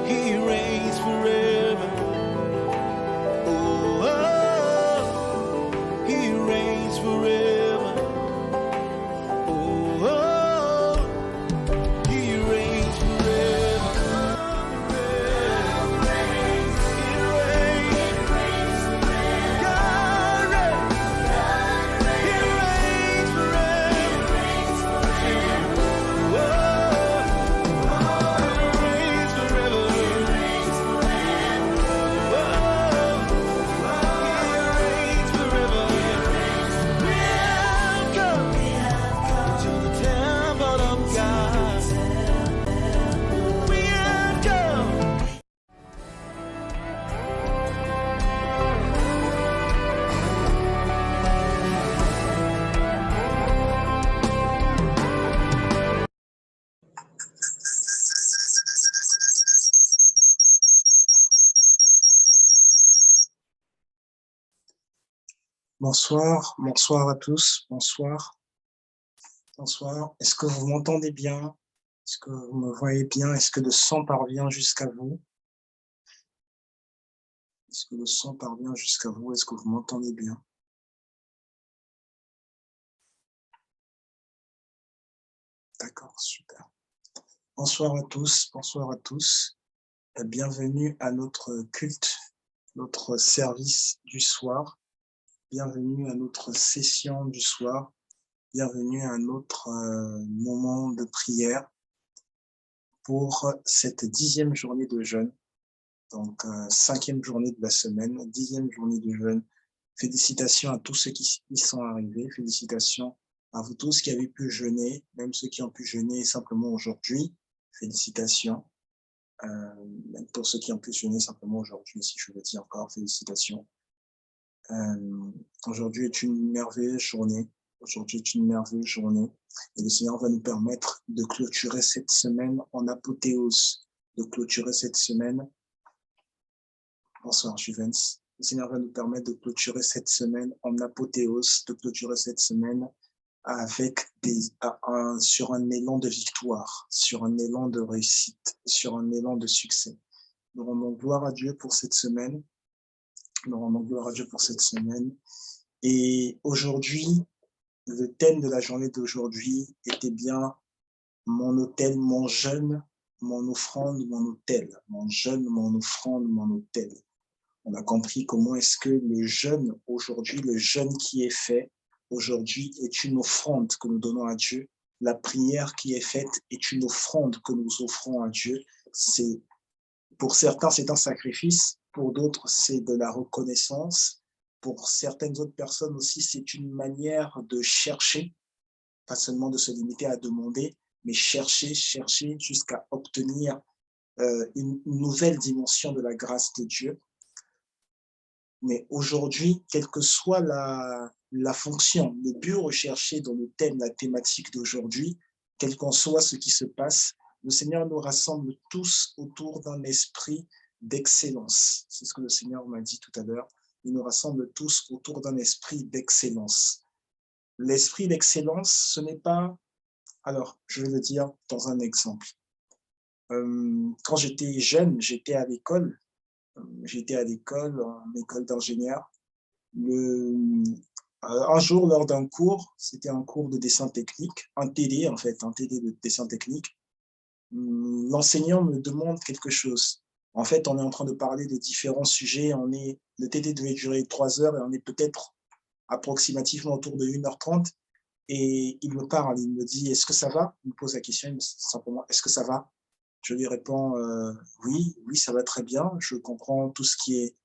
He reigns forever. Oh, oh, He reigns forever. Oh, oh, He reigns forever. He reigns. God reigns. He reigns forever. Oh, He reigns forever. Oh, He reigns forever. We have come to the temple of God. We have come. Bonsoir, bonsoir à tous, bonsoir, bonsoir. Est-ce que vous m'entendez bien? Est-ce que vous me voyez bien? Est-ce que le son parvient jusqu'à vous? Est-ce que le son parvient jusqu'à vous? Est-ce que vous m'entendez bien? D'accord, super. Bonsoir à tous, bonsoir à tous. Bienvenue à notre culte, notre service du soir. Bienvenue à notre session du soir. Bienvenue à notre moment de prière pour cette 10e journée de jeûne. Donc, 5e journée de la semaine, 10e journée de jeûne. Félicitations à tous ceux qui y sont arrivés. Félicitations à vous tous qui avez pu jeûner, même ceux qui ont pu jeûner simplement aujourd'hui. Félicitations. Même pour ceux qui ont pu jeûner simplement aujourd'hui, si je le dis encore, félicitations. Aujourd'hui est une merveilleuse journée. Aujourd'hui est une merveilleuse journée. Et le Seigneur va nous permettre de clôturer cette semaine en apothéose, de clôturer cette semaine. Bonsoir, Juvens. Le Seigneur va nous permettre de clôturer cette semaine en apothéose, de clôturer cette semaine avec sur un élan de victoire, sur un élan de réussite, sur un élan de succès. Nous rendons gloire à Dieu pour cette semaine. Nous rendons gloire à Dieu pour cette semaine. Et aujourd'hui, le thème de la journée d'aujourd'hui était bien mon autel, mon jeûne, mon offrande, mon autel. Mon jeûne, mon offrande, mon autel. On a compris comment est-ce que le jeûne aujourd'hui, le jeûne qui est fait aujourd'hui est une offrande que nous donnons à Dieu. La prière qui est faite est une offrande que nous offrons à Dieu. Pour certains, c'est un sacrifice. Pour d'autres, c'est de la reconnaissance. Pour certaines autres personnes aussi, c'est une manière de chercher, pas seulement de se limiter à demander, mais chercher jusqu'à obtenir une nouvelle dimension de la grâce de Dieu. Mais aujourd'hui, quelle que soit la fonction, le but recherché dans le thème, la thématique d'aujourd'hui, quel qu'en soit ce qui se passe, le Seigneur nous rassemble tous autour d'un esprit d'excellence. C'est ce que le Seigneur m'a dit tout à l'heure. Il nous rassemble tous autour d'un esprit d'excellence. L'esprit d'excellence, ce n'est pas... Alors, je vais le dire dans un exemple. Quand j'étais jeune, j'étais à l'école, en école d'ingénieur. Un jour, lors d'un cours, c'était un cours de dessin technique, un TD en fait, un TD de dessin technique, l'enseignant me demande quelque chose. En fait, on est en train de parler de différents sujets. Le TD devait durer 3 heures et on est peut-être approximativement autour de 1h30. Et il me parle, il me dit « Est-ce que ça va ?» Il me pose la question, il me dit simplement « Est-ce que ça va ?» Je lui réponds oui, ça va très bien. Je comprends tout ce qui est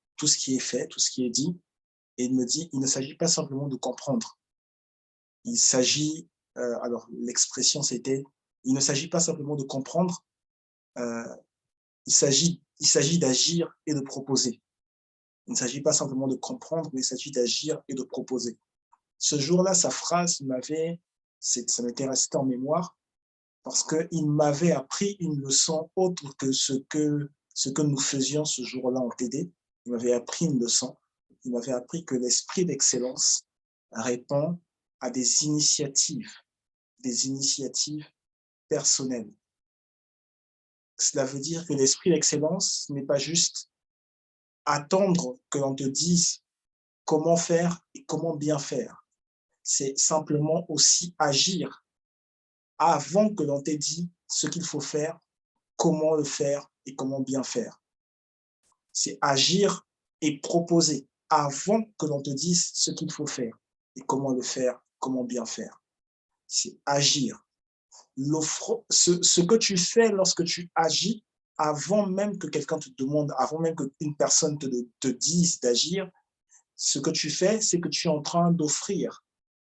fait, tout ce qui est dit. » Et il me dit, il ne s'agit pas simplement de comprendre. Il s'agit, alors l'expression c'était, il ne s'agit pas simplement de comprendre, il s'agit d'agir et de proposer. Il ne s'agit pas simplement de comprendre, mais il s'agit d'agir et de proposer. Ce jour-là, sa phrase ça m'était resté en mémoire, parce qu'il m'avait appris une leçon autre que ce que nous faisions ce jour-là en TD. Il m'avait appris une leçon. Il m'avait appris que l'esprit d'excellence répond à des initiatives personnelles. Cela veut dire que l'esprit d'excellence n'est pas juste attendre que l'on te dise comment faire et comment bien faire. C'est simplement aussi agir avant que l'on t'ait dit ce qu'il faut faire, comment le faire et comment bien faire. C'est agir et proposer avant que l'on te dise ce qu'il faut faire et comment le faire, comment bien faire. C'est agir. Ce que tu fais lorsque tu agis, avant même que quelqu'un te demande, avant même qu'une personne te dise d'agir, ce que tu fais, c'est que tu es en train d'offrir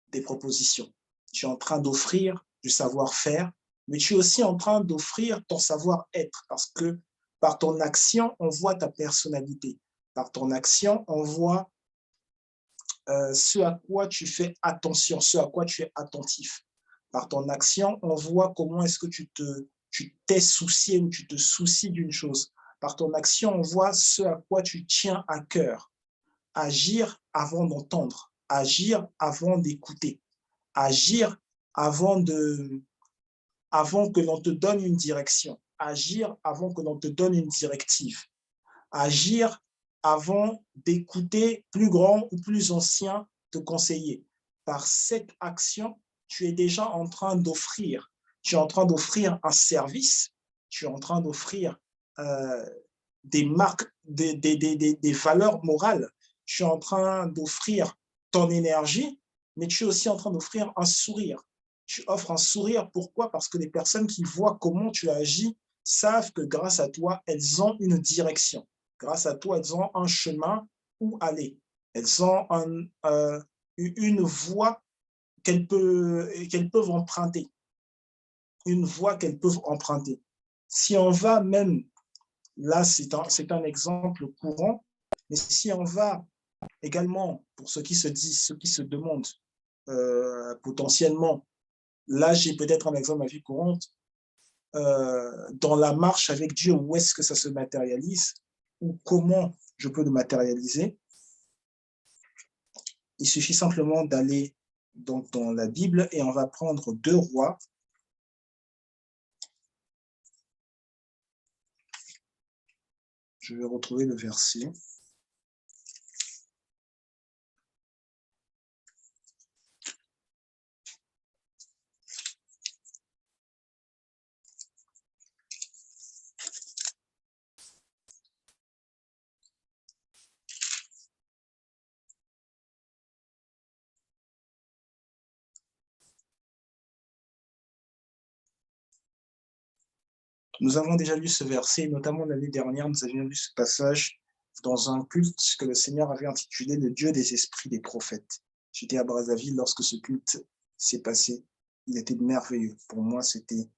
des propositions. Tu es en train d'offrir du savoir-faire, mais tu es aussi en train d'offrir ton savoir-être parce que par ton action, on voit ta personnalité. Par ton action, on voit ce à quoi tu fais attention, ce à quoi tu es attentif. Par ton action, on voit comment est-ce que tu t'es soucié ou tu te soucies d'une chose. Par ton action, on voit ce à quoi tu tiens à cœur. Agir avant d'entendre, agir avant d'écouter, agir avant que l'on te donne une direction, agir avant que l'on te donne une directive, agir avant d'écouter plus grand ou plus ancien te conseiller. Par cette action, tu es déjà en train d'offrir. Tu es en train d'offrir un service, tu es en train d'offrir des marques, des valeurs morales. Tu es en train d'offrir ton énergie, mais tu es aussi en train d'offrir un sourire. Tu offres un sourire, pourquoi? Parce que les personnes qui voient comment tu agis savent que grâce à toi, elles ont une direction. Grâce à toi, elles ont un chemin où aller. Elles ont une voie qu'elles peuvent emprunter. Une voie qu'elles peuvent emprunter. Si on va même, là c'est un exemple courant, mais si on va également, pour ceux qui se disent, ceux qui se demandent potentiellement, là j'ai peut-être un exemple à vie courante, dans la marche avec Dieu, où est-ce que ça se matérialise ou comment je peux le matérialiser. Il suffit simplement d'aller donc dans la Bible et on va prendre 2 Rois. Je vais retrouver le verset. Nous avons déjà lu ce verset, notamment l'année dernière, nous avions lu ce passage dans un culte que le Seigneur avait intitulé « Le Dieu des esprits des prophètes ». J'étais à Brazzaville lorsque ce culte s'est passé. Il était merveilleux. Pour moi, c'était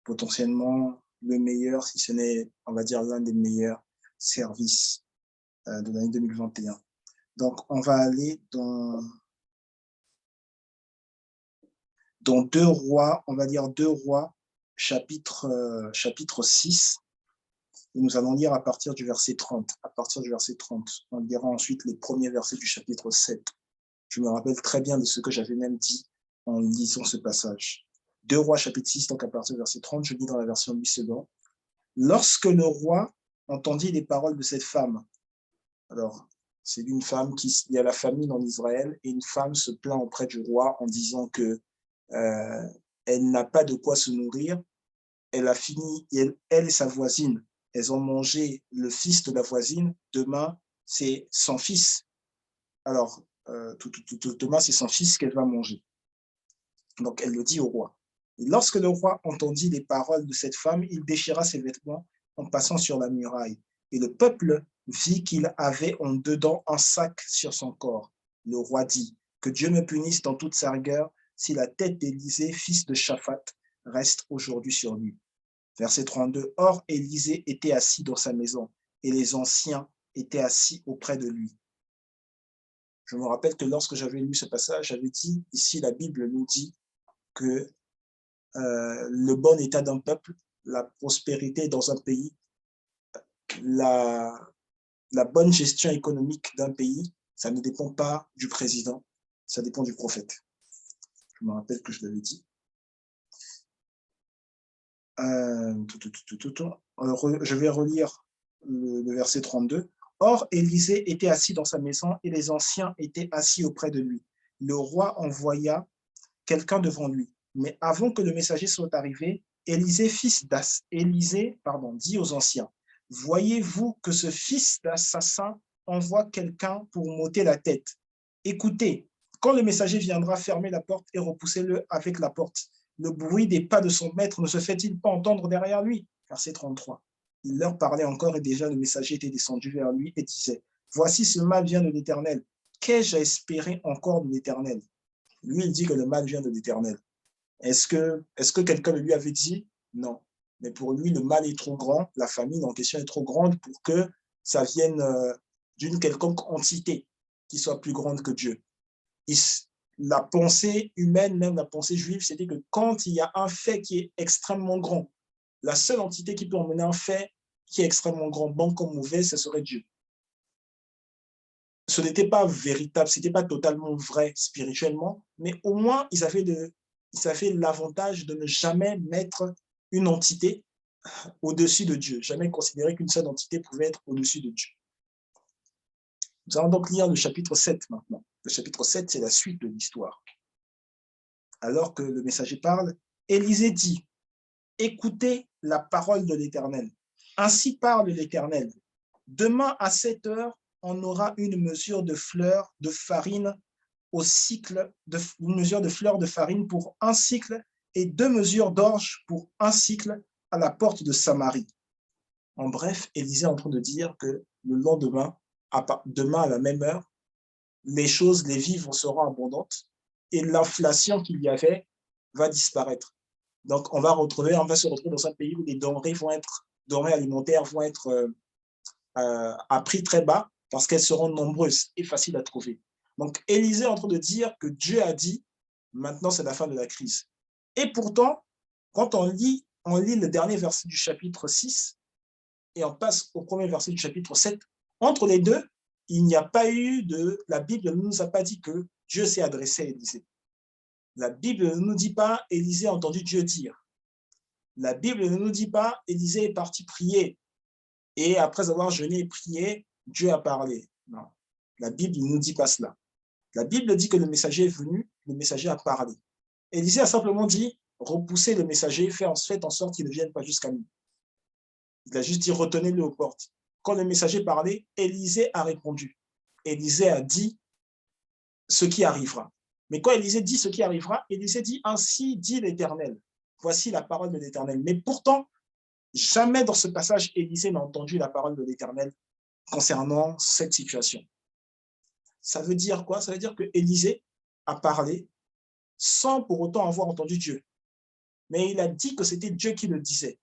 potentiellement le meilleur, si ce n'est, on va dire, l'un des meilleurs services de l'année 2021. Donc, on va aller dans 2 Rois, on va dire 2 Rois, chapitre 6, et nous allons lire à partir du verset 30. À partir du verset 30, on lira ensuite les premiers versets du chapitre 7. Je me rappelle très bien de ce que j'avais même dit en lisant ce passage. 2 Rois, chapitre 6, donc à partir du verset 30, je lis dans la version 8 secondes. Lorsque le roi entendit les paroles de cette femme, alors c'est une femme il y a la famine en Israël, et une femme se plaint auprès du roi en disant que elle n'a pas de quoi se nourrir, elle a fini, elle et sa voisine, elles ont mangé le fils de la voisine, demain c'est son fils. Alors, demain c'est son fils qu'elle va manger. Donc elle le dit au roi. Et lorsque le roi entendit les paroles de cette femme, il déchira ses vêtements en passant sur la muraille. Et le peuple vit qu'il avait en dedans un sac sur son corps. Le roi dit, que Dieu me punisse dans toute sa rigueur si la tête d'Élisée, fils de Shaphat, reste aujourd'hui sur lui. Verset 32. Or, Élisée était assis dans sa maison et les anciens étaient assis auprès de lui. Je me rappelle que lorsque j'avais lu ce passage, j'avais dit, ici la Bible nous dit que le bon état d'un peuple, la prospérité dans un pays, la bonne gestion économique d'un pays, ça ne dépend pas du président, ça dépend du prophète. Je me rappelle que je l'avais dit. Je vais relire le verset 32. Or, Élisée était assis dans sa maison et les anciens étaient assis auprès de lui. Le roi envoya quelqu'un devant lui. Mais avant que le messager soit arrivé, Élisée dit aux anciens, « Voyez-vous que ce fils d'assassin envoie quelqu'un pour m'ôter la tête? Écoutez, quand le messager viendra, fermez la porte et repoussez-le avec la porte. Le bruit des pas de son maître ne se fait-il pas entendre derrière lui ?» Verset 33. Il leur parlait encore et déjà le messager était descendu vers lui et disait, « Voici ce mal vient de l'Éternel. Qu'ai-je à espérer encore de l'Éternel ?» Lui, il dit que le mal vient de l'Éternel. Est-ce que quelqu'un le lui avait dit? Non. Mais pour lui, le mal est trop grand, la famine en question est trop grande pour que ça vienne d'une quelconque entité qui soit plus grande que Dieu. La pensée humaine, même la pensée juive, c'était que quand il y a un fait qui est extrêmement grand, la seule entité qui peut emmener un fait qui est extrêmement grand, bon comme mauvais, ce serait Dieu. Ce n'était pas véritable, ce n'était pas totalement vrai spirituellement, mais au moins, ils avaient l'avantage de ne jamais mettre une entité au-dessus de Dieu, jamais considérer qu'une seule entité pouvait être au-dessus de Dieu. Nous allons donc lire le chapitre 7 maintenant. Le chapitre 7, c'est la suite de l'histoire. Alors que le messager parle, Élisée dit, « Écoutez la parole de l'Éternel. Ainsi parle l'Éternel. Demain à 7 heures, on aura une mesure de fleurs de farine au cycle, une mesure de fleurs de farine pour un cycle et 2 mesures d'orge pour un cycle à la porte de Samarie. » En bref, Élisée est en train de dire que le lendemain, demain à la même heure, les vivres seront abondantes et l'inflation qu'il y avait va disparaître. Donc, on va se retrouver dans un pays où les denrées alimentaires vont être à prix très bas parce qu'elles seront nombreuses et faciles à trouver. Donc, Élisée est en train de dire que Dieu a dit, maintenant c'est la fin de la crise. Et pourtant, quand on lit le dernier verset du chapitre 6 et on passe au premier verset du chapitre 7, entre les deux, il n'y a pas eu la Bible ne nous a pas dit que Dieu s'est adressé à Élisée. La Bible ne nous dit pas Élisée a entendu Dieu dire. La Bible ne nous dit pas Élisée est parti prier et après avoir jeûné et prié, Dieu a parlé. Non, la Bible ne nous dit pas cela. La Bible dit que le messager est venu, le messager a parlé. Élisée a simplement dit repoussez le messager, faites en sorte qu'il ne vienne pas jusqu'à nous. Il a juste dit retenez-le aux portes. Quand le messager parlait, Élisée a répondu. Élisée a dit ce qui arrivera. Mais quand Élisée dit ce qui arrivera, Élisée dit ainsi dit l'Éternel. Voici la parole de l'Éternel. Mais pourtant, jamais dans ce passage, Élisée n'a entendu la parole de l'Éternel concernant cette situation. Ça veut dire quoi? Ça veut dire que Élisée a parlé sans pour autant avoir entendu Dieu. Mais il a dit que c'était Dieu qui le disait.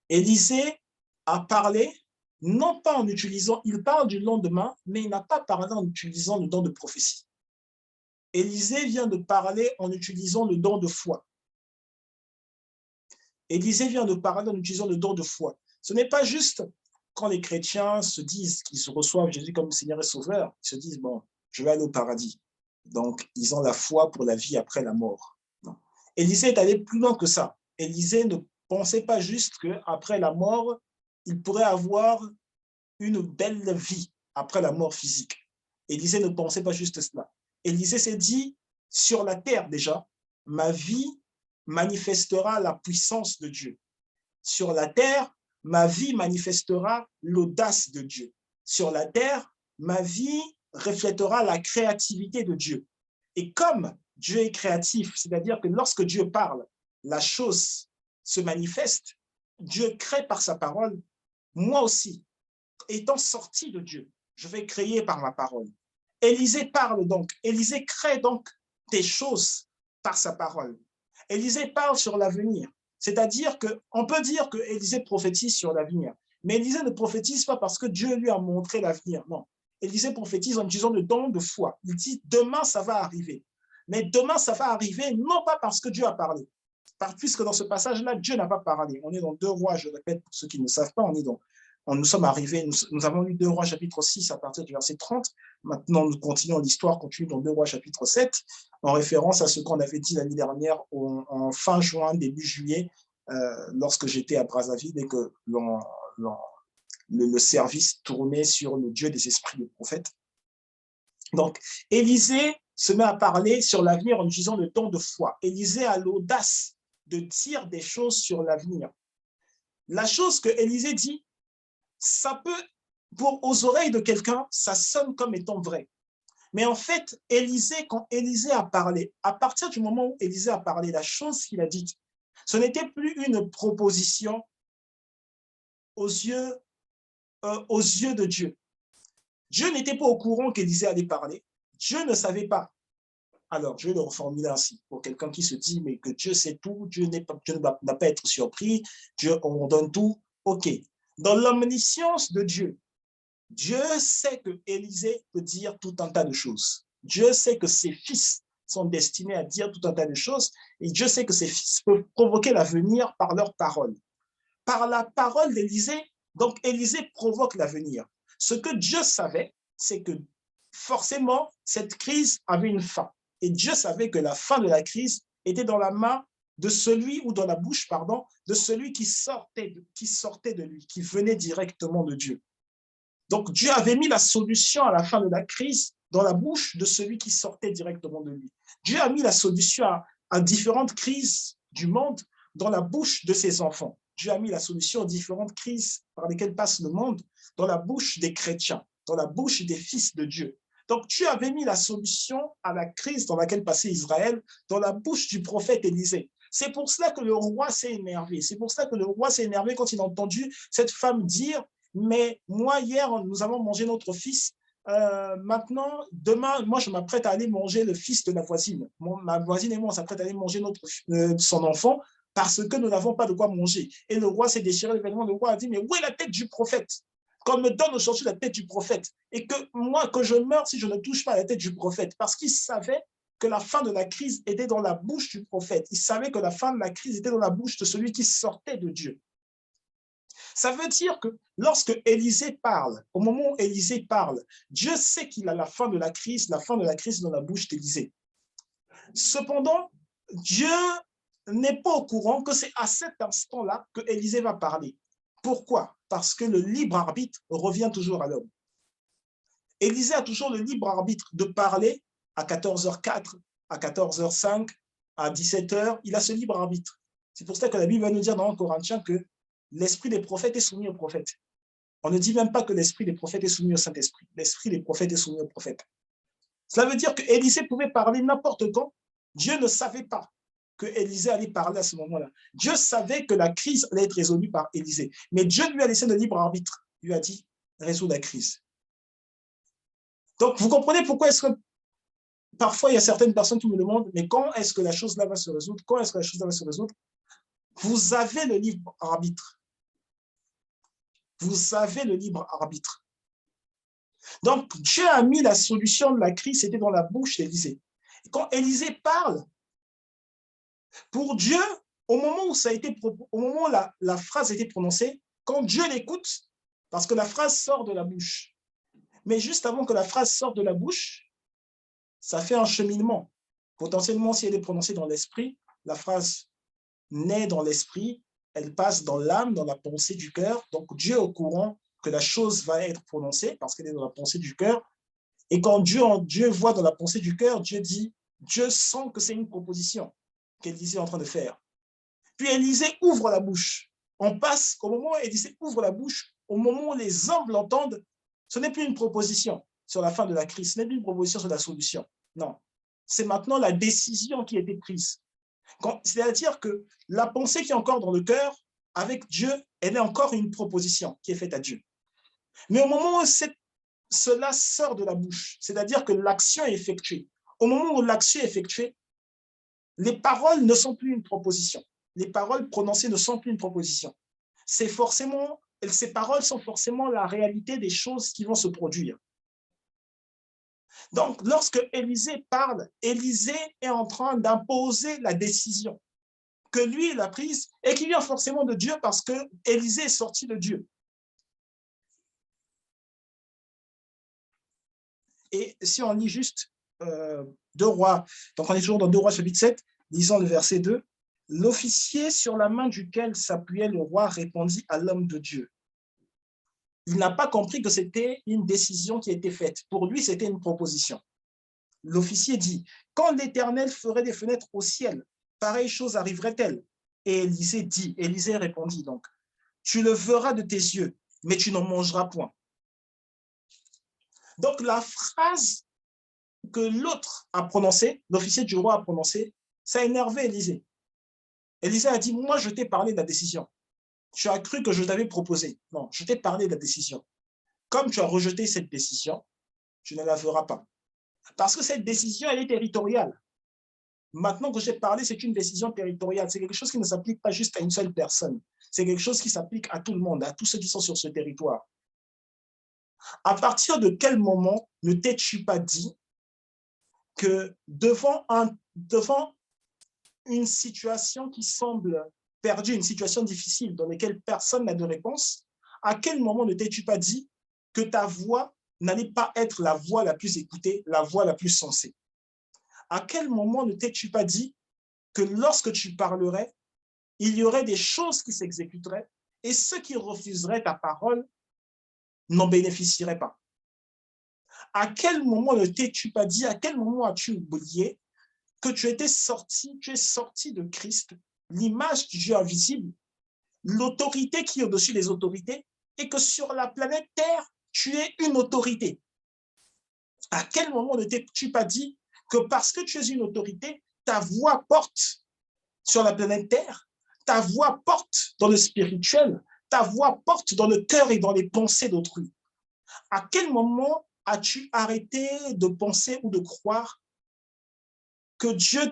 Élisée a parlé, non pas en utilisant, il parle du lendemain, mais il n'a pas parlé en utilisant le don de prophétie. Élisée vient de parler en utilisant le don de foi. Élisée vient de parler en utilisant le don de foi. Ce n'est pas juste quand les chrétiens se disent qu'ils reçoivent Jésus comme Seigneur et Sauveur, ils se disent, bon, je vais aller au paradis. Donc, ils ont la foi pour la vie après la mort. Non. Élisée est allé plus loin que ça. Élisée ne pensait pas juste qu'après la mort, il pourrait avoir une belle vie après la mort physique. Élisée ne pensait pas juste cela. Élisée s'est dit, sur la terre déjà, ma vie manifestera la puissance de Dieu. Sur la terre, ma vie manifestera l'audace de Dieu. Sur la terre, ma vie reflètera la créativité de Dieu. Et comme Dieu est créatif, c'est-à-dire que lorsque Dieu parle, la chose se manifeste, Dieu crée par sa parole, moi aussi, étant sorti de Dieu, je vais créer par ma parole. Élisée parle donc, Élisée crée donc des choses par sa parole. Élisée parle sur l'avenir, c'est-à-dire qu'on peut dire que Élisée prophétise sur l'avenir, mais Élisée ne prophétise pas parce que Dieu lui a montré l'avenir, non. Élisée prophétise en utilisant le don de foi. Il dit demain ça va arriver, mais demain ça va arriver non pas parce que Dieu a parlé, puisque dans ce passage-là, Dieu n'a pas parlé. On est dans 2 Rois, je répète pour ceux qui ne savent pas, on est dans nous sommes arrivés, nous avons lu 2 Rois chapitre 6 à partir du verset 30. Maintenant, nous continuons l'histoire, continue dans 2 Rois chapitre 7, en référence à ce qu'on avait dit l'année dernière en fin juin, début juillet, lorsque j'étais à Brazzaville et que le service tournait sur le Dieu des esprits des prophètes. Donc, Élisée se met à parler sur l'avenir en utilisant le ton de foi. Élisée a l'audace de dire des choses sur l'avenir. La chose que Élisée dit, ça peut, aux oreilles de quelqu'un, ça sonne comme étant vrai. Mais en fait, Élisée, quand Élisée a parlé, à partir du moment où Élisée a parlé, la chose qu'il a dite, ce n'était plus une proposition aux yeux de Dieu. Dieu n'était pas au courant qu'Élisée allait parler. Dieu ne savait pas. Alors, je vais le reformuler ainsi. Pour quelqu'un qui se dit, mais que Dieu sait tout, Dieu ne va pas être surpris, Dieu ordonne tout. OK. Dans l'omniscience de Dieu, Dieu sait que Élisée peut dire tout un tas de choses. Dieu sait que ses fils sont destinés à dire tout un tas de choses et Dieu sait que ses fils peuvent provoquer l'avenir par leurs paroles. Par la parole d'Élisée, donc Élisée provoque l'avenir. Ce que Dieu savait, c'est que forcément, cette crise avait une fin. Et Dieu savait que la fin de la crise était dans la main de celui, ou dans la bouche, pardon, de celui qui sortait de lui, qui venait directement de Dieu. Donc, Dieu avait mis la solution à la fin de la crise dans la bouche de celui qui sortait directement de lui. Dieu a mis la solution à différentes crises du monde dans la bouche de ses enfants. Dieu a mis la solution aux différentes crises par lesquelles passe le monde dans la bouche des chrétiens, dans la bouche des fils de Dieu. Donc, Dieu avait mis la solution à la crise dans laquelle passait Israël dans la bouche du prophète Élisée. C'est pour cela que le roi s'est énervé. C'est pour cela que le roi s'est énervé quand il a entendu cette femme dire « Mais moi, hier, nous avons mangé notre fils. Maintenant, demain, moi, je m'apprête à aller manger le fils de la voisine. Ma voisine et moi, on s'apprête à aller manger son enfant parce que nous n'avons pas de quoi manger. » Et le roi s'est déchiré les vêtements. Le roi a dit « Mais où est la tête du prophète ? Qu'on me donne aujourd'hui la tête du prophète et que moi, que je meure si je ne touche pas la tête du prophète. » Parce qu'il savait que la fin de la crise était dans la bouche du prophète. Il savait que la fin de la crise était dans la bouche de celui qui sortait de Dieu. Ça veut dire que lorsque Élisée parle, au moment où Élisée parle, Dieu sait qu'il a la fin de la crise est dans la bouche d'Élisée. Cependant, Dieu n'est pas au courant que c'est à cet instant-là que Élisée va parler. Pourquoi? Parce que le libre arbitre revient toujours à l'homme. Élisée a toujours le libre arbitre de parler à 14h04, à 14h05, à 17h. Il a ce libre arbitre. C'est pour ça que la Bible va nous dire dans 1 Corinthiens que l'esprit des prophètes est soumis aux prophètes. On ne dit même pas que l'esprit des prophètes est soumis au Saint-Esprit. L'esprit des prophètes est soumis aux prophètes. Cela veut dire que Élisée pouvait parler n'importe quand. Dieu ne savait pas que Élisée allait parler à ce moment-là. Dieu savait que la crise allait être résolue par Élisée. Mais Dieu lui a laissé le libre arbitre. Il lui a dit, résous la crise. Donc, vous comprenez pourquoi est-ce que parfois il y a certaines personnes qui me demandent, mais quand est-ce que la chose là va se résoudre? Quand est-ce que la chose là va se résoudre? Vous avez le libre arbitre. Vous avez le libre arbitre. Donc, Dieu a mis la solution de la crise, c'était dans la bouche d'Élisée. Quand Élisée parle, pour Dieu, au moment où la phrase a été prononcée, quand Dieu l'écoute, parce que la phrase sort de la bouche, mais juste avant que la phrase sorte de la bouche, ça fait un cheminement. Potentiellement, si elle est prononcée dans l'esprit, la phrase naît dans l'esprit, elle passe dans l'âme, dans la pensée du cœur. Donc, Dieu est au courant que la chose va être prononcée parce qu'elle est dans la pensée du cœur. Et quand Dieu voit dans la pensée du cœur, Dieu sent que c'est une proposition qu'Élisée est en train de faire. Puis Élisée ouvre la bouche. On passe au moment où Élisée ouvre la bouche, au moment où les hommes l'entendent, ce n'est plus une proposition sur la fin de la crise, ce n'est plus une proposition sur la solution. Non, c'est maintenant la décision qui a été prise. C'est-à-dire que la pensée qui est encore dans le cœur, avec Dieu, elle est encore une proposition qui est faite à Dieu. Mais au moment où cela sort de la bouche, c'est-à-dire que l'action est effectuée, au moment où l'action est effectuée, les paroles ne sont plus une proposition. Les paroles prononcées ne sont plus une proposition. Ces paroles sont forcément la réalité des choses qui vont se produire. Donc, lorsque Élisée parle, Élisée est en train d'imposer la décision que lui, il a prise et qui vient forcément de Dieu parce que Élisée est sorti de Dieu. Et si on lit juste 2 Rois, donc on est toujours dans 2 Rois chapitre 7, lisons le verset 2. L'officier sur la main duquel s'appuyait le roi répondit à l'homme de Dieu. Il n'a pas compris que c'était une décision qui a été faite. Pour lui, c'était une proposition. L'officier dit, quand l'Éternel ferait des fenêtres au ciel, pareille chose arriverait-elle? Et Élisée répondit donc, tu le verras de tes yeux, mais tu n'en mangeras point. Donc la phrase que l'autre a prononcée, l'officier du roi a prononcée, ça a énervé Élisée. Élisée a dit, moi je t'ai parlé de la décision. Tu as cru que je t'avais proposé. Non, je t'ai parlé de la décision. Comme tu as rejeté cette décision, tu ne la feras pas. Parce que cette décision, elle est territoriale. Maintenant que j'ai parlé, c'est une décision territoriale. C'est quelque chose qui ne s'applique pas juste à une seule personne. C'est quelque chose qui s'applique à tout le monde, à tous ceux qui sont sur ce territoire. À partir de quel moment ne t'es-tu pas dit que devant une situation qui semble perdue, une situation difficile dans laquelle personne n'a de réponse, à quel moment ne t'es-tu pas dit que ta voix n'allait pas être la voix la plus écoutée, la voix la plus sensée? À quel moment ne t'es-tu pas dit que lorsque tu parlerais, il y aurait des choses qui s'exécuteraient et ceux qui refuseraient ta parole n'en bénéficieraient pas? À quel moment ne t'es-tu pas dit, à quel moment as-tu oublié que tu es sorti de Christ, l'image du Dieu invisible, l'autorité qui est au-dessus des autorités, et que sur la planète Terre, tu es une autorité? À quel moment ne t'es-tu pas dit que parce que tu es une autorité, ta voix porte sur la planète Terre, ta voix porte dans le spirituel, ta voix porte dans le cœur et dans les pensées d'autrui? À quel moment as-tu arrêté de penser ou de croire que Dieu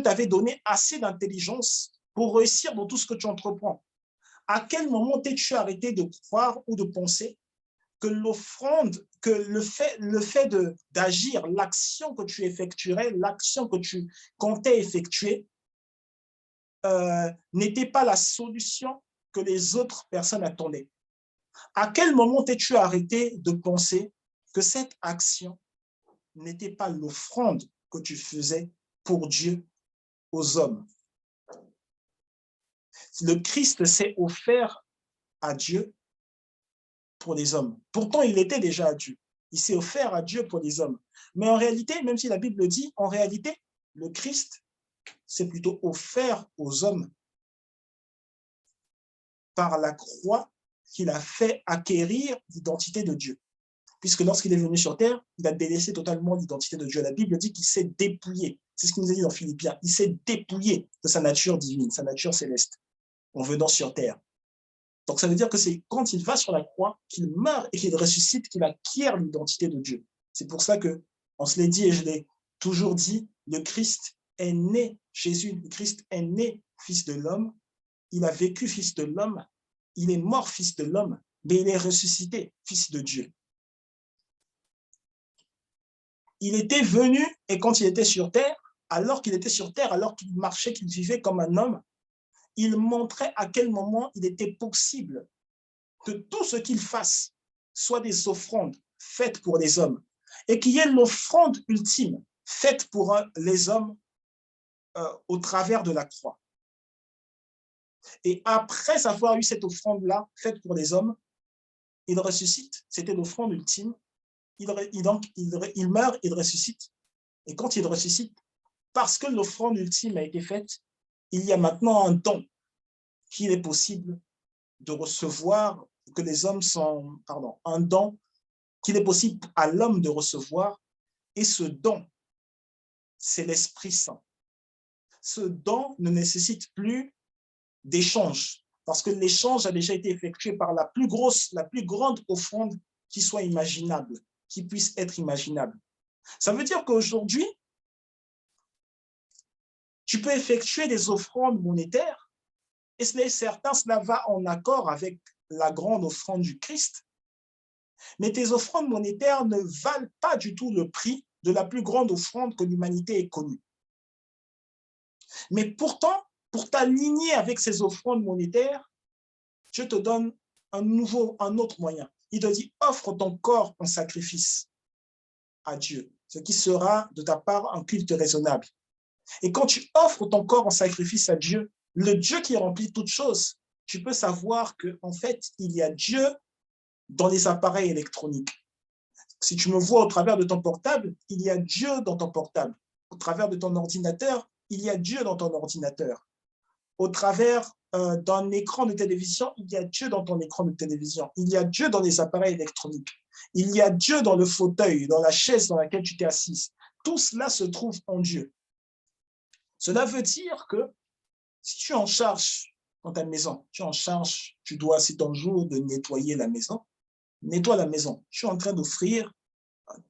t'avait donné assez d'intelligence pour réussir dans tout ce que tu entreprends? À quel moment t'es-tu arrêté de croire ou de penser que l'offrande, que le fait d'agir, l'action que tu effectuerais, l'action que tu comptais effectuer, n'était pas la solution que les autres personnes attendaient? À quel moment t'es-tu arrêté de penser que cette action n'était pas l'offrande que tu faisais pour Dieu aux hommes? Le Christ s'est offert à Dieu pour les hommes. Pourtant, il était déjà à Dieu. Il s'est offert à Dieu pour les hommes. Mais en réalité, même si la Bible le dit, en réalité, le Christ s'est plutôt offert aux hommes par la croix qu'il a fait acquérir l'identité de Dieu. Puisque lorsqu'il est venu sur terre, il a délaissé totalement l'identité de Dieu. La Bible dit qu'il s'est dépouillé. C'est ce qu'il nous a dit dans Philippiens. Il s'est dépouillé de sa nature divine, sa nature céleste, en venant sur terre. Donc ça veut dire que c'est quand il va sur la croix, qu'il meurt et qu'il ressuscite, qu'il acquiert l'identité de Dieu. C'est pour ça que, on se l'est dit et je l'ai toujours dit, le Christ est né, Jésus, le Christ est né fils de l'homme, il a vécu fils de l'homme, il est mort fils de l'homme, mais il est ressuscité fils de Dieu. Il était venu et quand il était sur terre, alors qu'il marchait, qu'il vivait comme un homme, il montrait à quel moment il était possible que tout ce qu'il fasse soit des offrandes faites pour les hommes et qu'il y ait l'offrande ultime faite pour les hommes au travers de la croix. Et après avoir eu cette offrande-là faite pour les hommes, il ressuscite, c'était l'offrande ultime, il meurt, il ressuscite, et quand il ressuscite, parce que l'offrande ultime a été faite, il y a maintenant un don qu'il est possible de recevoir, que les hommes sont, un don qu'il est possible à l'homme de recevoir, et ce don, c'est l'Esprit Saint. Ce don ne nécessite plus d'échange, parce que l'échange a déjà été effectué par la plus grande offrande qui soit imaginable, qui puisse être imaginable. Ça veut dire qu'aujourd'hui, tu peux effectuer des offrandes monétaires, et c'est certain, cela va en accord avec la grande offrande du Christ, mais tes offrandes monétaires ne valent pas du tout le prix de la plus grande offrande que l'humanité ait connue. Mais pourtant, pour t'aligner avec ces offrandes monétaires, Dieu te donne un autre moyen. Il te dit, offre ton corps en sacrifice. à Dieu, ce qui sera de ta part un culte raisonnable. Et quand tu offres ton corps en sacrifice à Dieu, le Dieu qui remplit toutes choses, tu peux savoir qu'en fait, il y a Dieu dans les appareils électroniques. Si tu me vois au travers de ton portable, il y a Dieu dans ton portable. Au travers de ton ordinateur, il y a Dieu dans ton ordinateur. Au travers d'un écran de télévision, il y a Dieu dans ton écran de télévision. Il y a Dieu dans les appareils électroniques. Il y a Dieu dans le fauteuil, dans la chaise dans laquelle tu t'es assise. Tout cela se trouve en Dieu. Cela veut dire que si tu es en charge dans ta maison, tu es en charge, tu dois, c'est ton jour de nettoyer la maison, nettoie la maison. Tu es en train d'offrir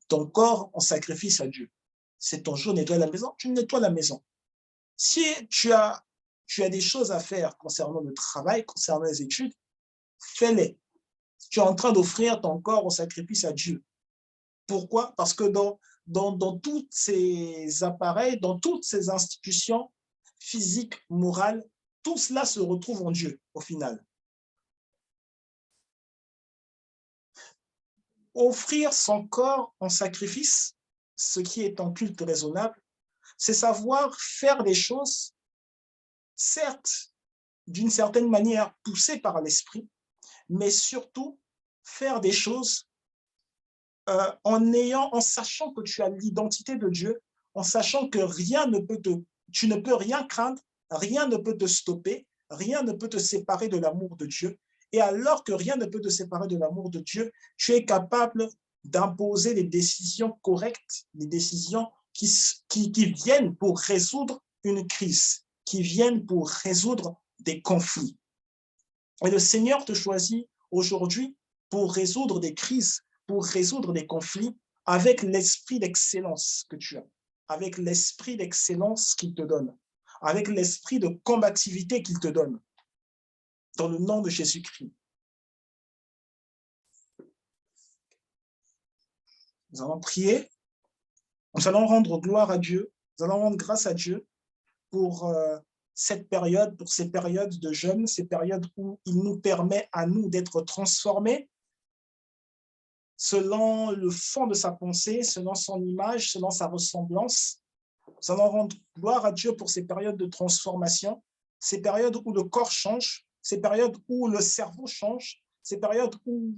ton corps en sacrifice à Dieu. C'est ton jour de nettoyer la maison, tu nettoies la maison. Si tu as des choses à faire concernant le travail, concernant les études, fais-les. Tu es en train d'offrir ton corps au sacrifice à Dieu. Pourquoi? Parce que dans tous ces appareils, dans toutes ces institutions physiques, morales, tout cela se retrouve en Dieu, au final. Offrir son corps en sacrifice, ce qui est un culte raisonnable, c'est savoir faire des choses, certes, d'une certaine manière poussées par l'esprit, mais surtout faire des choses en sachant que tu as l'identité de Dieu, en sachant que tu ne peux rien craindre, rien ne peut te stopper, rien ne peut te séparer de l'amour de Dieu. Et alors que rien ne peut te séparer de l'amour de Dieu, tu es capable d'imposer des décisions correctes, des décisions qui viennent pour résoudre une crise, qui viennent pour résoudre des conflits. Et le Seigneur te choisit aujourd'hui pour résoudre des crises, pour résoudre des conflits avec l'esprit d'excellence que tu as, avec l'esprit d'excellence qu'il te donne, avec l'esprit de combativité qu'il te donne, dans le nom de Jésus-Christ. Nous allons prier, nous allons rendre gloire à Dieu, nous allons rendre grâce à Dieu pour cette période, pour ces périodes de jeûne, ces périodes où il nous permet à nous d'être transformés selon le fond de sa pensée, selon son image, selon sa ressemblance. Nous allons rendre gloire à Dieu pour ces périodes de transformation, ces périodes où le corps change, ces périodes où le cerveau change, ces périodes où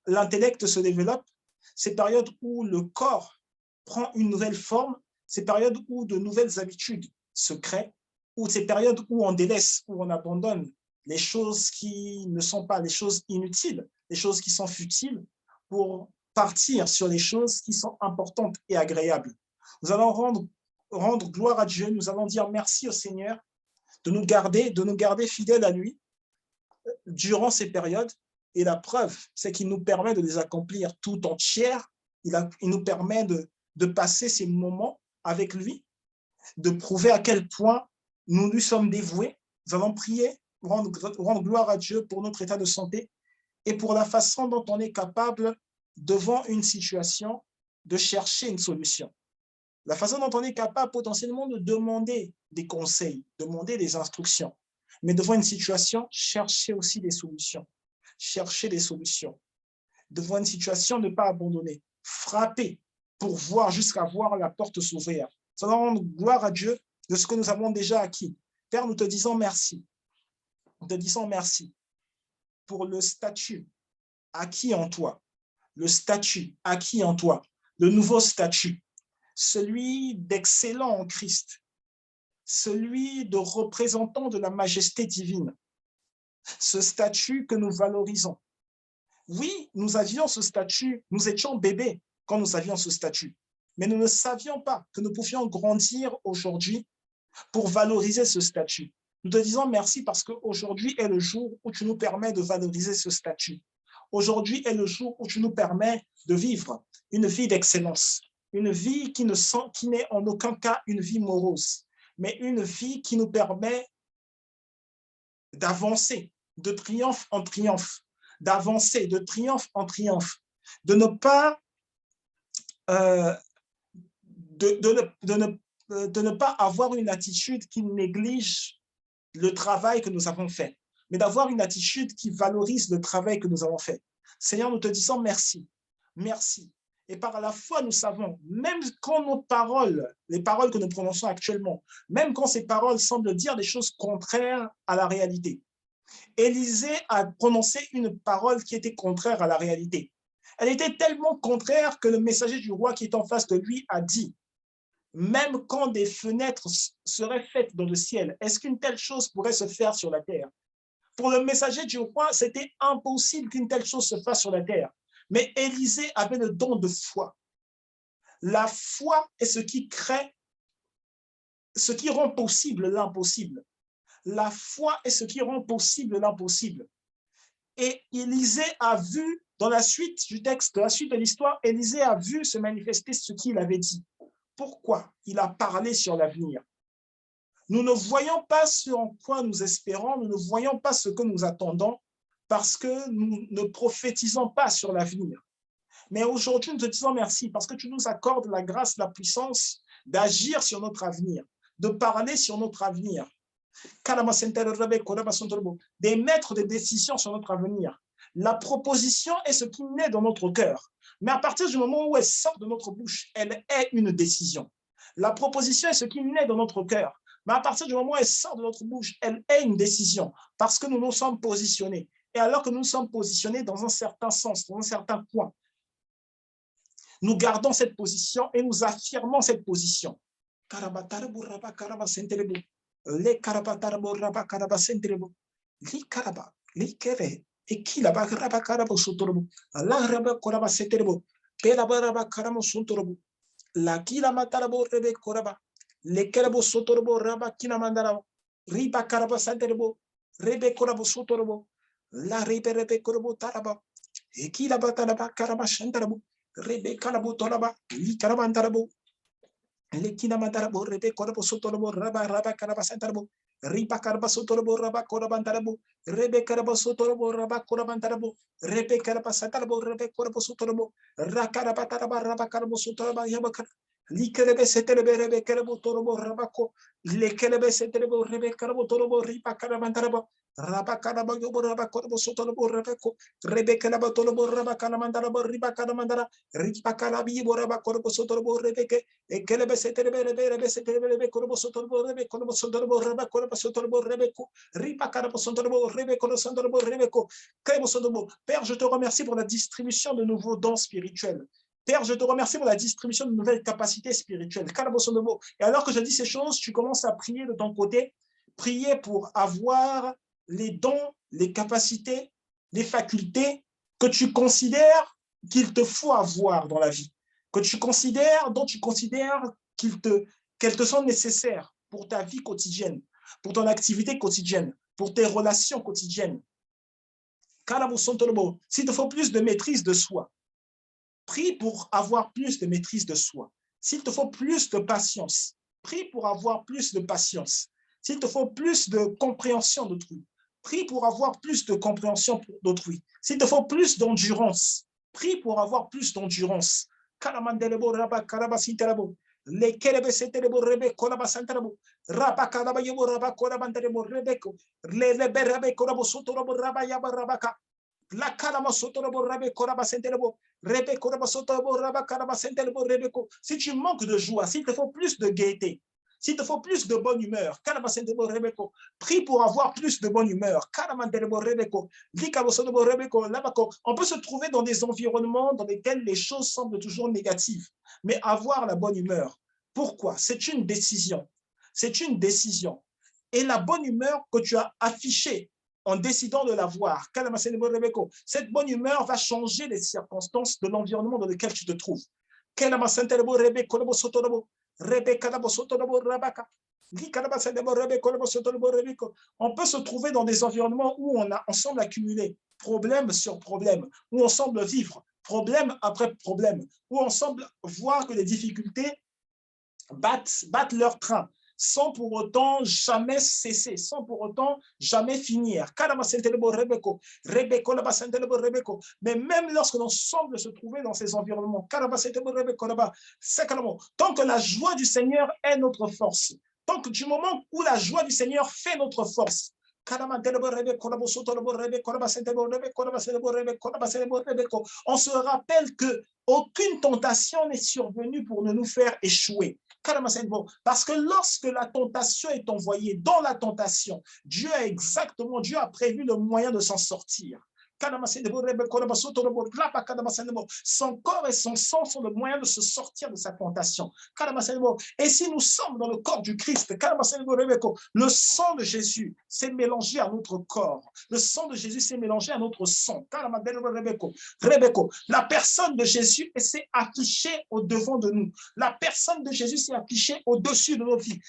l'intellect se développe, ces périodes où le corps prend une nouvelle forme, ces périodes où de nouvelles habitudes se créent, ou ces périodes où on délaisse, où on abandonne les choses qui ne sont pas les choses inutiles, les choses qui sont futiles, pour partir sur les choses qui sont importantes et agréables. Nous allons rendre gloire à Dieu, nous allons dire merci au Seigneur de nous garder fidèles à lui durant ces périodes. Et la preuve, c'est qu'il nous permet de les accomplir tout entières. Il nous permet de passer ces moments avec lui, de prouver à quel point nous lui sommes dévoués. Nous allons prier, rendre gloire à Dieu pour notre état de santé et pour la façon dont on est capable, devant une situation, de chercher une solution. La façon dont on est capable potentiellement de demander des conseils, demander des instructions. Mais devant une situation, chercher aussi des solutions. Chercher des solutions. Devant une situation, ne pas abandonner. Frapper pour voir jusqu'à voir la porte s'ouvrir. Ça va rendre gloire à Dieu de ce que nous avons déjà acquis. Père, nous te disons merci. Nous te disons merci pour le statut acquis en toi. Le statut acquis en toi. Le nouveau statut. Celui d'excellent en Christ. Celui de représentant de la majesté divine. Ce statut que nous valorisons. Oui, nous avions ce statut, nous étions bébés quand nous avions ce statut, mais nous ne savions pas que nous pouvions grandir aujourd'hui pour valoriser ce statut. Nous te disons merci parce qu'aujourd'hui est le jour où tu nous permets de valoriser ce statut. Aujourd'hui est le jour où tu nous permets de vivre une vie d'excellence, une vie qui n'est en aucun cas une vie morose, mais une vie qui nous permet d'avancer de triomphe en triomphe, d'avancer de triomphe en triomphe, de ne pas de ne pas avoir une attitude qui néglige le travail que nous avons fait, mais d'avoir une attitude qui valorise le travail que nous avons fait. Seigneur, nous te disons merci. Merci. Et par la foi, nous savons, même quand nos paroles, les paroles que nous prononçons actuellement, même quand ces paroles semblent dire des choses contraires à la réalité. Élisée a prononcé une parole qui était contraire à la réalité. Elle était tellement contraire que le messager du roi qui est en face de lui a dit, même quand des fenêtres seraient faites dans le ciel, est-ce qu'une telle chose pourrait se faire sur la terre? Pour le messager du roi, c'était impossible qu'une telle chose se fasse sur la terre. Mais Élisée avait le don de foi. La foi est ce qui crée, ce qui rend possible l'impossible. La foi est ce qui rend possible l'impossible. Et Élisée a vu, dans la suite du texte, dans la suite de l'histoire, Élisée a vu se manifester ce qu'il avait dit. Pourquoi? Il a parlé sur l'avenir. Nous ne voyons pas ce en quoi nous espérons, nous ne voyons pas ce que nous attendons parce que nous ne prophétisons pas sur l'avenir. Mais aujourd'hui, nous te disons merci parce que tu nous accordes la grâce, la puissance d'agir sur notre avenir, de parler sur notre avenir, d'émettre des décisions sur notre avenir. La proposition est ce qui naît dans notre cœur. Mais à partir du moment où elle sort de notre bouche, elle est une décision. La proposition est ce qui naît dans notre cœur. Mais à partir du moment où elle sort de notre bouche, elle est une décision parce que nous nous sommes positionnés. Et alors que nous sommes positionnés dans un certain sens, dans un certain point, nous gardons cette position et nous affirmons cette position. Les karabatarabo raba karaba sentrebo li karaba li kere et qui la raba karabo sotorobo la raba koraba sentrebo pela raba karamo sotorobo la kila matarabo rebe koraba le kerabo sotorobo raba kina mandara riba karaba sentrebo rebe korabo sotorobo la rebe korabo taraba et qui la bataraba karaba sentrebo rebe karabo toraba li karaba antarabo Lekina mandarabo rebe korabo sotorobo raba karaba santarabo riba karaba sotorobo raba koraba antarabo rebe karaba sotorobo raba koraba antarabo rebe karaba santarabo rebe korabo sotorobo rakaraba taraba raba karabo sotoroba yabakar likerebe seterebe rebe karabo torobo rabako lekerebe seterebo rebe karabo torobo riba karaba antarabo raba karaba yobo raba korabo sotorobo rebeko rebe karaba torobo raba karaba antarabo riba karaba andara riba karaba yobo raba korabo sotorobo rebeke e kelebe seterebe rebe seterebe rebe korabo sotorobo rebe korabo sotorobo raba korabo sotorobo rebeko riba karabo sotorobo rebe korabo sotorobo rebeko krebo sotorobo. Père, je te remercie pour la distribution de nouveaux dons spirituels. Père, je te remercie pour la distribution de nouvelles capacités spirituelles. Et alors que je dis ces choses, tu commences à prier de ton côté, prier pour avoir les dons, les capacités, les facultés que tu considères qu'il te faut avoir dans la vie, que tu considères, dont tu considères qu'elles te sont nécessaires pour ta vie quotidienne, pour ton activité quotidienne, pour tes relations quotidiennes. S'il te faut plus de maîtrise de soi, prie pour avoir plus de maîtrise de soi. S'il te faut plus de patience, prie pour avoir plus de patience. S'il te faut plus de compréhension d'autrui, prie pour avoir plus de compréhension d'autrui. S'il te faut plus d'endurance, prie pour avoir plus d'endurance. Les kelebe seterebo rebe kolaba santarabo raba kalaba yobo raba kolaba antarebo rebeko le lebe rebe kolabo sotorobo raba yaba rabaka la kalama sotorobo rebe kolaba senterebo rebe kolaba sotorobo raba kalaba senterebo rebeko. Si tu manques de joie, s'il te faut plus de gaieté, s'il te faut plus de bonne humeur, prie pour avoir plus de bonne humeur. On peut se trouver dans des environnements dans lesquels les choses semblent toujours négatives, mais avoir la bonne humeur. Pourquoi? C'est une décision. C'est une décision. Et la bonne humeur que tu as affichée en décidant de l'avoir, cette bonne humeur va changer les circonstances de l'environnement dans lequel tu te trouves. On peut se trouver dans des environnements où on semble accumuler problème sur problème, où on semble vivre problème après problème, où on semble voir que les difficultés battent leur train, sans pour autant jamais cesser, sans pour autant jamais finir. Mais même lorsque l'on semble se trouver dans ces environnements, tant que la joie du Seigneur est notre force, tant que du moment où la joie du Seigneur fait notre force, On se rappelle que aucune tentation n'est survenue pour ne nous faire échouer. Parce que lorsque la tentation est envoyée, dans la tentation, Dieu a prévu le moyen de s'en sortir. Son corps et son sang sont le moyen de se sortir de sa tentation. Et si nous sommes dans le corps du Christ, le sang de Jésus s'est mélangé à notre corps. Le sang de Jésus s'est mélangé à notre sang. La personne de Jésus s'est affichée au devant de nous. La personne de Jésus s'est affichée au-dessus de nos vies.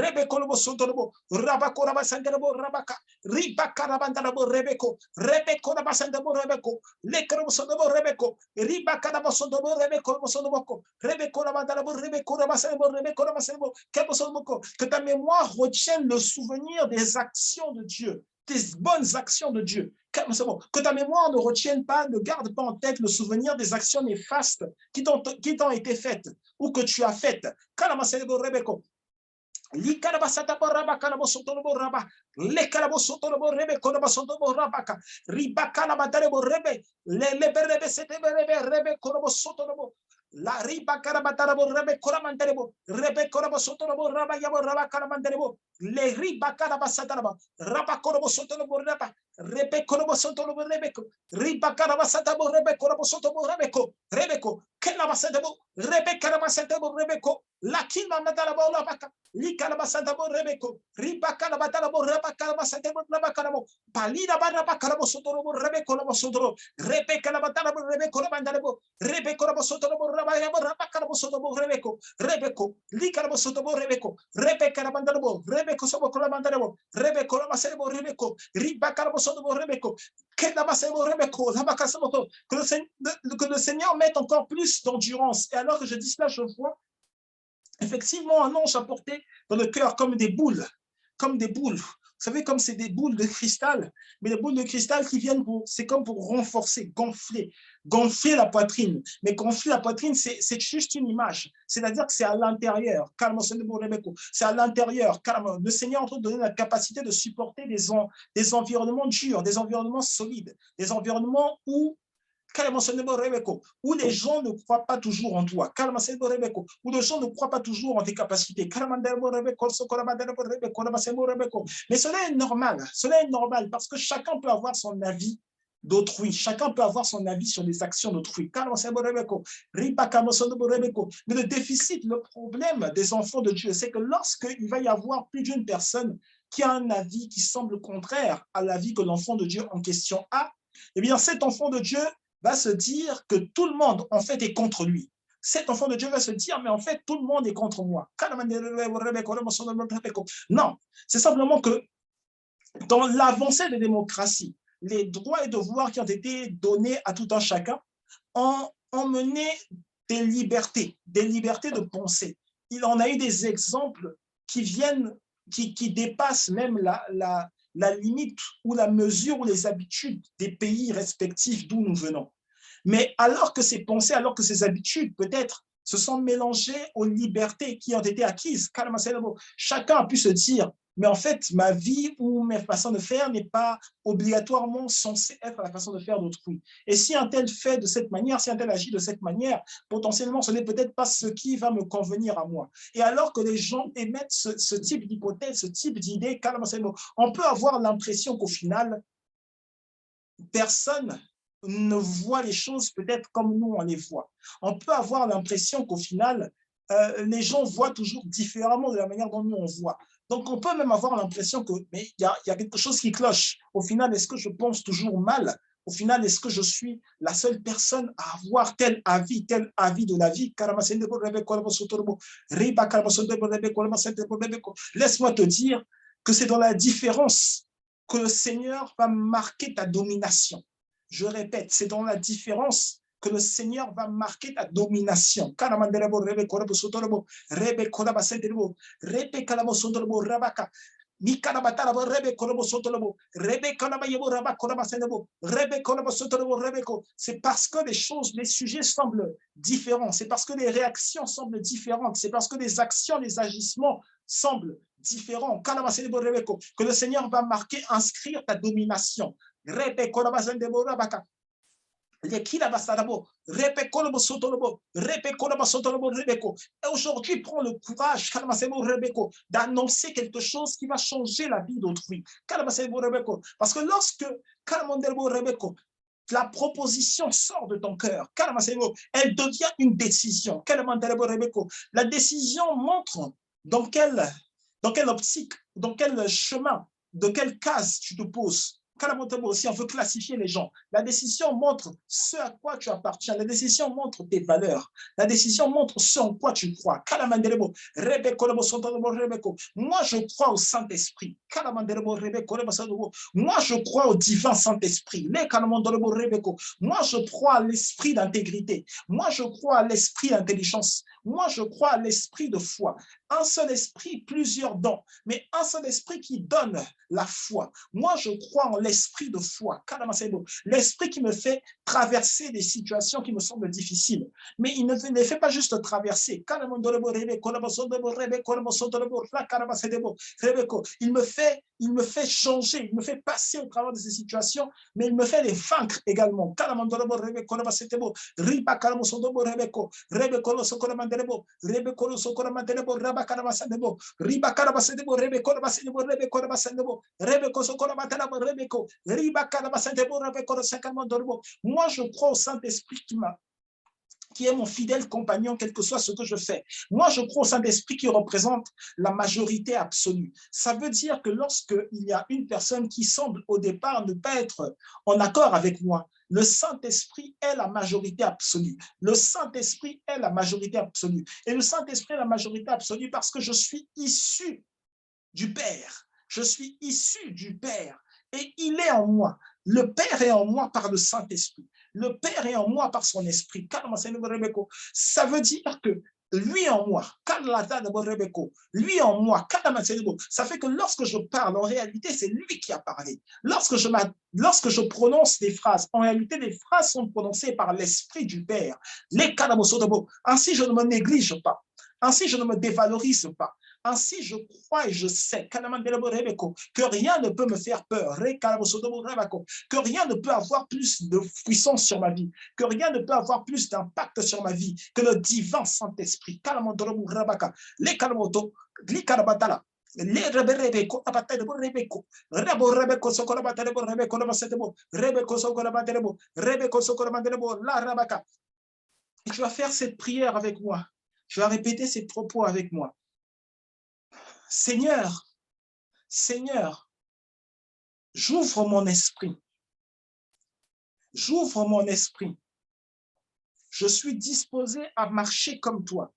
Rebekolobo Sotolobo, Rabakoraba Sanderebo Rabaka, Ribakarabandarabo Rebeko, Rebekoraba Sanderebo Rebeko, Lekrobo Sotobo Rebeko, Ribakaraba Sotobo Rebeko Sonoboko, Rebekorabandarabo Rebekoraba Sanderebo Rebekoraba Sanderebo, que ta mémoire retienne le souvenir des actions de Dieu, des bonnes actions de Dieu. Que ta mémoire ne retienne pas, ne garde pas en tête le souvenir des actions néfastes qui t'ont été faites ou que tu as faites. Likarabasata boraba kanabo sotono boraba lekarabo sotono borebe konaba sotono borabaka ribakana batare borebe le berebe sete berebe rebe konabo sotono la ribakara batara borebe koramandere bo rebe konabo sotono boraba yabo raba karamandere bo le ribakara basata raba konabo sotono boraba rebe konabo sotono borebe ribakara basata borebe konabo sotono borebe ko rebeko kena basata bo rebe karabasata borebe la kina matala borabaka Likalabasantabo Rebeko, Ribakalabatalabo Rabakalabasanabo Rabakalabo, Palina Barabakalabo Sotorobo Rebeko Sotoro, Rebekalabatalabo Rebeko Rabandarebo, Rebeko Sotorobo Rabayabo Rabakalabo Sotobo Rebeko, Rebeko, Likalabo Sotobo Rebeko, Rebekalabandarebo, Rebeko Sobo Colamandarebo, Rebeko Ramasebo Rebeko, Ribakalabo Sotobo Rebeko, Kedabasebo Rebeko, Rabakasamoto, que le Seigneur mette encore plus d'endurance. Et alors que je dis cela, je vois effectivement un ange apporté dans le cœur comme des boules, comme des boules. Vous savez, comme c'est des boules de cristal, mais les boules de cristal qui viennent c'est comme pour renforcer, gonfler la poitrine. Mais gonfler la poitrine, c'est juste une image. C'est-à-dire que c'est à l'intérieur. C'est à l'intérieur. Le Seigneur a donné la capacité de supporter des environnements durs, des environnements solides, des environnements où les gens ne croient pas toujours en toi, où les gens ne croient pas toujours en tes capacités. Mais cela est normal parce que chacun peut avoir son avis d'autrui, chacun peut avoir son avis sur les actions d'autrui. Mais le déficit, le problème des enfants de Dieu, c'est que lorsqu'il va y avoir plus d'une personne qui a un avis qui semble contraire à l'avis que l'enfant de Dieu en question a, eh bien cet enfant de Dieu va se dire que tout le monde, en fait, est contre lui. Cet enfant de Dieu va se dire, mais en fait, tout le monde est contre moi. Non, c'est simplement que dans l'avancée des démocraties, les droits et devoirs qui ont été donnés à tout un chacun ont mené des libertés de pensée. Il en a eu des exemples qui dépassent même la limite ou la mesure ou les habitudes des pays respectifs d'où nous venons. Mais alors que ces pensées, alors que ces habitudes, peut-être, se sont mélangées aux libertés qui ont été acquises, chacun a pu se dire, mais en fait, ma vie ou mes façons de faire n'est pas obligatoirement censée être la façon de faire d'autrui. Et si un tel fait de cette manière, si un tel agit de cette manière, potentiellement, ce n'est peut-être pas ce qui va me convenir à moi. Et alors que les gens émettent ce type d'hypothèse, ce type d'idée, on peut avoir l'impression qu'au final, personne ne voit les choses peut-être comme nous on les voit. On peut avoir l'impression qu'au final, les gens voient toujours différemment de la manière dont nous on voit. Donc, on peut même avoir l'impression que mais il y a quelque chose qui cloche. Au final, est-ce que je pense toujours mal? Au final, est-ce que je suis la seule personne à avoir tel avis de la vie? Laisse-moi te dire que c'est dans la différence que le Seigneur va marquer ta domination. Je répète, c'est dans la différence que le Seigneur va marquer ta domination. Mikarabatarabo rebe korobo sotolobo. Rebe konaba yebo raba koraba senebo. Rebe korobo sotolobo rebe ko. C'est parce que les sujets semblent différents. C'est parce que les réactions semblent différentes. C'est parce que les actions, les agissements semblent différents. Kanaba senebo rebe ko. Que le Seigneur va marquer, inscrire ta domination. Rebe koraba senebo rabaka. Et aujourd'hui, prends le courage d'annoncer quelque chose qui va changer la vie d'autrui. Parce que lorsque la proposition sort de ton cœur, elle devient une décision. La décision montre dans quelle optique, dans quel chemin, de quelle case tu te poses. Si on veut classifier les gens, la décision montre ce à quoi tu appartiens, la décision montre tes valeurs, la décision montre ce en quoi tu crois. Moi, je crois au Saint-Esprit. Moi, je crois au divin Saint-Esprit. Moi, je crois à l'esprit d'intégrité. Moi, je crois à l'esprit d'intelligence. Moi, je crois à l'esprit de foi. Un seul esprit, plusieurs dons, mais un seul esprit qui donne la foi. Moi, je crois en l'esprit de foi. L'esprit qui me fait traverser des situations qui me semblent difficiles. Mais il ne les fait pas juste traverser. Il me fait changer, il me fait passer au travers de ces situations, mais il me fait les vaincre également. Moi, je crois au Saint-Esprit qui est mon fidèle compagnon, quel que soit ce que je fais. Moi, je crois au Saint-Esprit qui représente la majorité absolue. Ça veut dire que lorsqu'il y a une personne qui semble au départ ne pas être en accord avec moi, le Saint-Esprit est la majorité absolue. Le Saint-Esprit est la majorité absolue. Et le Saint-Esprit est la majorité absolue parce que je suis issu du Père. Je suis issu du Père. Et il est en moi. Le Père est en moi par le Saint-Esprit. Le Père est en moi par son esprit. Ça veut dire que lui en moi, lui en moi, ça fait que lorsque je parle, en réalité, c'est lui qui a parlé. Lorsque je prononce des phrases, en réalité, les phrases sont prononcées par l'esprit du Père. Ainsi, je ne me néglige pas. Ainsi, je ne me dévalorise pas. Ainsi, je crois et je sais que rien ne peut me faire peur, que rien ne peut avoir plus de puissance sur ma vie, que rien ne peut avoir plus d'impact sur ma vie que le divin Saint-Esprit. Et tu vas faire cette prière avec moi. Tu vas répéter ces propos avec moi. Seigneur, Seigneur, j'ouvre mon esprit. J'ouvre mon esprit. Je suis disposé à marcher comme toi.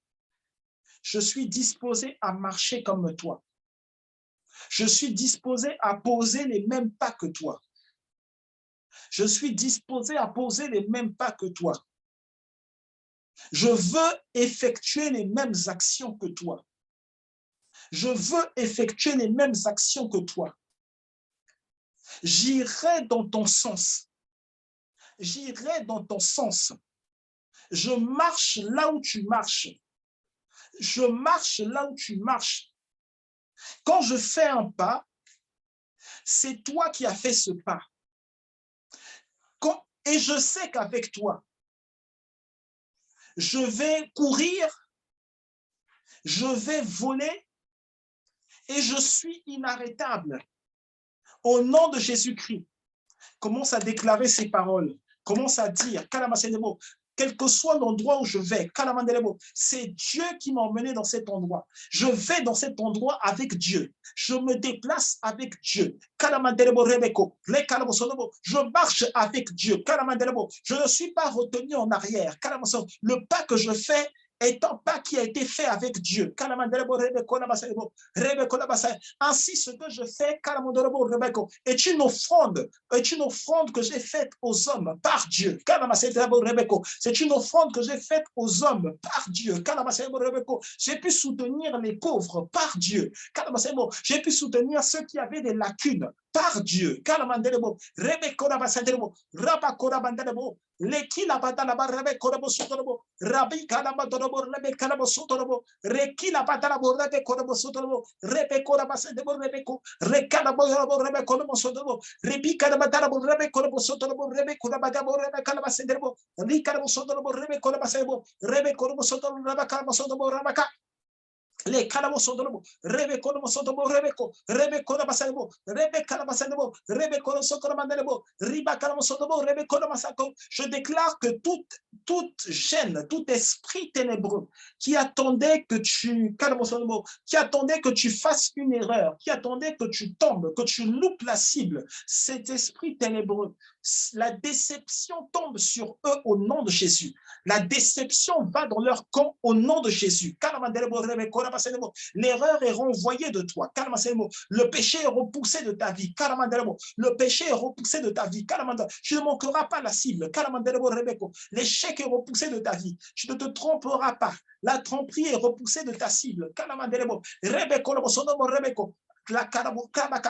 Je suis disposé à marcher comme toi. Je suis disposé à poser les mêmes pas que toi. Je suis disposé à poser les mêmes pas que toi. Je veux effectuer les mêmes actions que toi. Je veux effectuer les mêmes actions que toi. J'irai dans ton sens. J'irai dans ton sens. Je marche là où tu marches. Je marche là où tu marches. Quand je fais un pas, c'est toi qui as fait ce pas. Et je sais qu'avec toi, je vais courir, je vais voler, et je suis inarrêtable. Au nom de Jésus-Christ, commence à déclarer ces paroles. Commence à dire, quel que soit l'endroit où je vais, c'est Dieu qui m'a emmené dans cet endroit. Je vais dans cet endroit avec Dieu. Je me déplace avec Dieu. Je marche avec Dieu. Je ne suis pas retenu en arrière. Le pas que je fais étant pas qui a été fait avec Dieu. Ainsi, ce que je fais est une offrande que j'ai faite aux hommes par Dieu. C'est une offrande que j'ai faite aux hommes par Dieu. J'ai pu soutenir les pauvres par Dieu. J'ai pu soutenir ceux qui avaient des lacunes par Dieu. Leki la bata la barbe korobo sotorobo rabi kalama dorobo rebe kalamo sotorobo reki la bata la borbe korobo sotorobo rebe koraba sendebo rebe ko rekala borbo rebe korobo sotorobo rebi kalama dara rebe korobo sotorobo rebe koraba dabo rebe kalama sendebo li kalamo sotorobo rebe koraba sendebo rebe korobo sotorobo rebe kalamo sotorobo rabaka les Kalamosodobo, Rebe Kolomosodobo, Rebeko, Rebe Kolabasanebo, Rebe Kalabasanebo, Rebe Kolosokoramanebo, Riba Kalamosodobo, Rebe Kolomasako. Je déclare que toute gêne, tout esprit ténébreux qui attendait que tu fasses une erreur, qui attendait que tu tombes, que tu loupes la cible, cet esprit ténébreux, la déception tombe sur eux au nom de Jésus. La déception va dans leur camp au nom de Jésus. L'erreur est renvoyée de toi. Le péché est repoussé de ta vie. Le péché est repoussé de ta vie. Tu ne manqueras pas la cible. L'échec est repoussé de ta vie. Tu ne te tromperas pas. La tromperie est repoussée de ta cible. La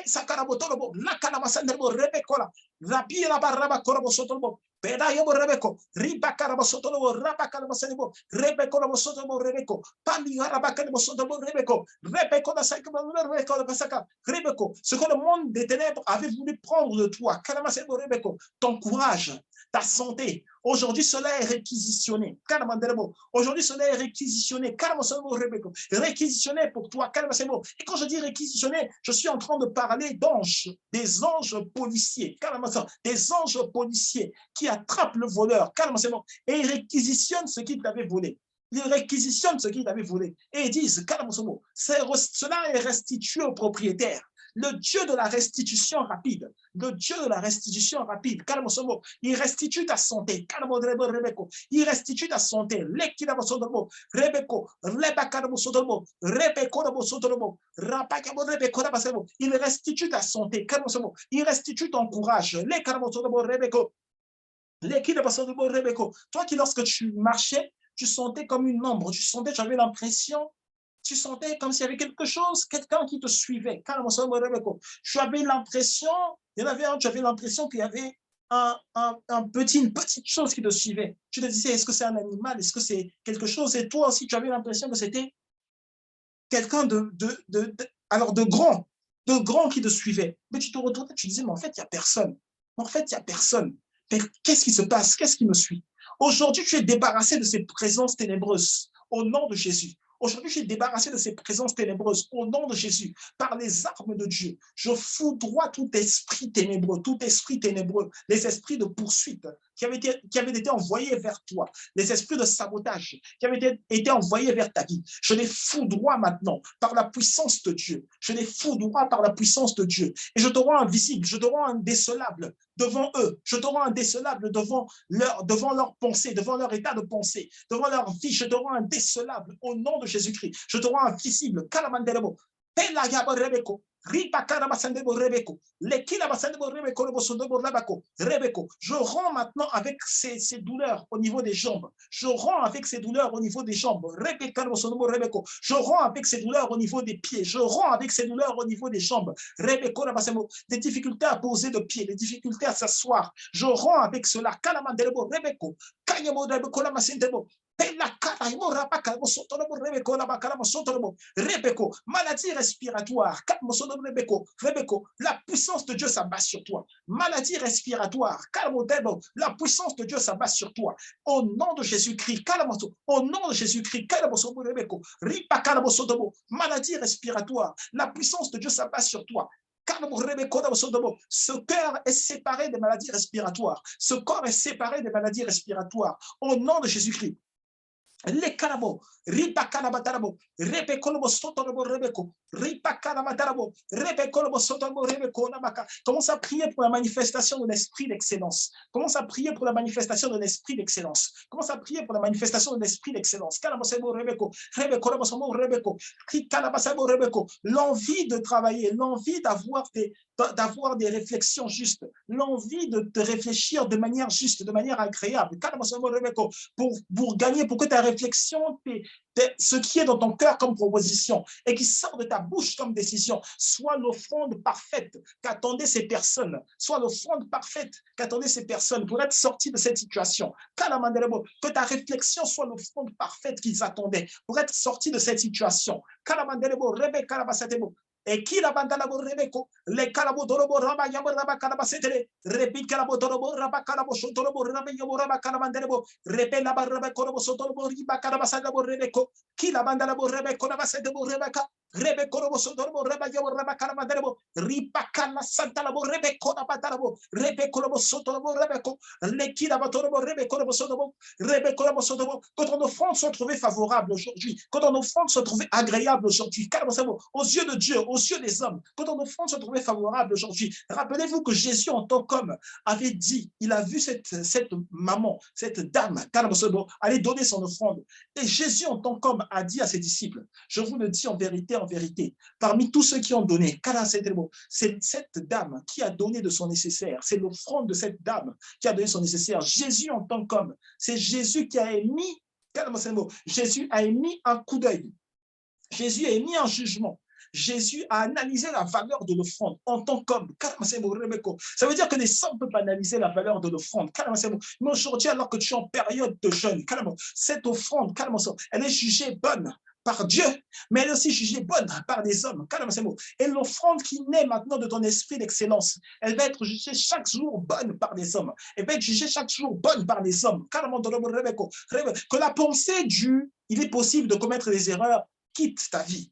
Sakarabotolobo, la Kalamasanderbo, Rebecola, Rapira Baraba Corabo Sotobo, Pedayobo Rebeco, Riba Carabo Sotobo, Raba Calamasanebo, Rebeco Sotobo Rebeco, Pami Rabacabo Sotobo Rebeco, Rebeco la Rebeco la Pasaka, Rebeco, ce que le monde des ténèbres avait voulu prendre de toi, Calamasebo Rebeco, ton courage, ta santé. Aujourd'hui, cela est réquisitionné. Aujourd'hui, cela est réquisitionné. Réquisitionné pour toi. Et quand je dis réquisitionné, je suis en train de parler d'anges, des anges policiers. Des anges policiers qui attrapent le voleur. Et ils réquisitionnent ce qu'il t'avait volé. Ils réquisitionnent ce qu'il avait volé. Et ils disent, cela est restitué au propriétaire. Le Dieu de la restitution rapide, le Dieu de la restitution rapide, il restitue ta santé, il restitue ta santé, il restitue ta santé, il restitue ton courage, toi qui lorsque tu marchais, tu sentais comme une ombre, tu avais l'impression, tu sentais comme s'il y avait quelque chose, quelqu'un qui te suivait. Tu avais l'impression, tu avais l'impression qu'il y avait une petite chose qui te suivait. Tu te disais, est-ce que c'est un animal? Est-ce que c'est quelque chose? Et toi aussi, tu avais l'impression que c'était quelqu'un de grand qui te suivait. Mais tu te retournais, tu disais, mais en fait, il n'y a personne. En fait, il n'y a personne. Mais qu'est-ce qui se passe? Qu'est-ce qui me suit? Aujourd'hui, tu es débarrassé de ces présences ténébreuses au nom de Jésus. Aujourd'hui, je suis débarrassé de ces présences ténébreuses au nom de Jésus, par les armes de Dieu. Je foudroie tout esprit ténébreux, les esprits de poursuite qui avaient été envoyés vers toi, les esprits de sabotage qui avaient été envoyés vers ta vie. Je les foudroie maintenant par la puissance de Dieu. Je les foudroie par la puissance de Dieu. Et je te rends invisible, je te rends indécelable devant eux. Je te rends indécelable devant leur pensée, devant leur état de pensée, devant leur vie. Je te rends indécelable au nom de Jésus-Christ. Je te rends invisible. Kalamandelebo. Pelayabo Rebeko. Je rends maintenant avec ces douleurs au niveau des jambes. Je rends avec ces douleurs au niveau des jambes. Je rends avec ces douleurs au niveau des pieds. Je rends avec ces douleurs au niveau des jambes. Des difficultés à poser de pied, des difficultés à s'asseoir. Je rends avec cela. Maladie respiratoire, la puissance de Dieu s'abat sur toi. Maladie respiratoire, la puissance de Dieu s'abat sur toi. Au nom de Jésus-Christ, au nom de Jésus-Christ, maladie respiratoire, la puissance de Dieu s'abat sur toi. Ce cœur est séparé des maladies respiratoires. Ce corps est séparé des maladies respiratoires. Au nom de Jésus-Christ. Le carabo, ripa canabatarabo, rebe colobo sotorobo rebeko, ripa canabatarabo, rebe colobo sotorobo rebeko namaka. Commence à prier pour la manifestation de l'esprit d'excellence. Commence à prier pour la manifestation de l'esprit d'excellence. Commence à prier pour la manifestation de l'esprit d'excellence. Calabasebo rebeko, rebe colobo somo rebeko, calabasebo rebeko. L'envie de travailler, l'envie d'avoir des réflexions justes, l'envie de te réfléchir de manière juste, de manière agréable. Calabasebo rebeko. Pour gagner, pour que ta réflexion, ce qui est dans ton cœur comme proposition et qui sort de ta bouche comme décision, soit l'offrande parfaite qu'attendaient ces personnes, soit l'offrande parfaite qu'attendaient ces personnes pour être sorties de cette situation. Que ta réflexion soit l'offrande parfaite qu'ils attendaient pour être sortis de cette situation. Et qui la banda la rebeko le calabo dorobo raba yabo raba calaba setere repeat calabo dorobo raba calabo shotorobo raba yabo raba calabanderebo repel la barra corobo sotorobo riba calaba sagabo rebeko qui la banda la rebeko raba setebo rebeka rebeko robo sotorobo raba yabo raba calabanderebo ripa cala santa la rebeko la batarabo rebeko robo sotorobo rebeko le qui la batorobo rebeko robo sotorobo rebeko robo sotorobo quand ton offrande soit trouvée favorable aujourd'hui, quand ton offrande soit trouvée agréable aujourd'hui, aux yeux de Dieu, aux yeux des hommes, quand ton offrande soit trouvée favorable aujourd'hui. Rappelez-vous que Jésus, en tant qu'homme, avait dit, il a vu cette maman, cette dame, aller donner son offrande. Et Jésus, en tant qu'homme, a dit à ses disciples, je vous le dis en vérité, parmi tous ceux qui ont donné, c'est cette dame qui a donné de son nécessaire, c'est l'offrande de cette dame qui a donné son nécessaire. Jésus, en tant qu'homme, c'est Jésus qui a émis, Jésus a émis un coup d'œil. Jésus a émis un jugement. Jésus a analysé la valeur de l'offrande en tant qu'homme. Ça veut dire que les hommes peuvent analyser la valeur de l'offrande. Mais aujourd'hui, alors que tu es en période de jeûne, cette offrande, elle est jugée bonne par Dieu, mais elle est aussi jugée bonne par les hommes. Et l'offrande qui naît maintenant de ton esprit d'excellence, elle va être jugée chaque jour bonne par les hommes. Elle va être jugée chaque jour bonne par les hommes. Que la pensée du, il est possible de commettre des erreurs, quitte ta vie.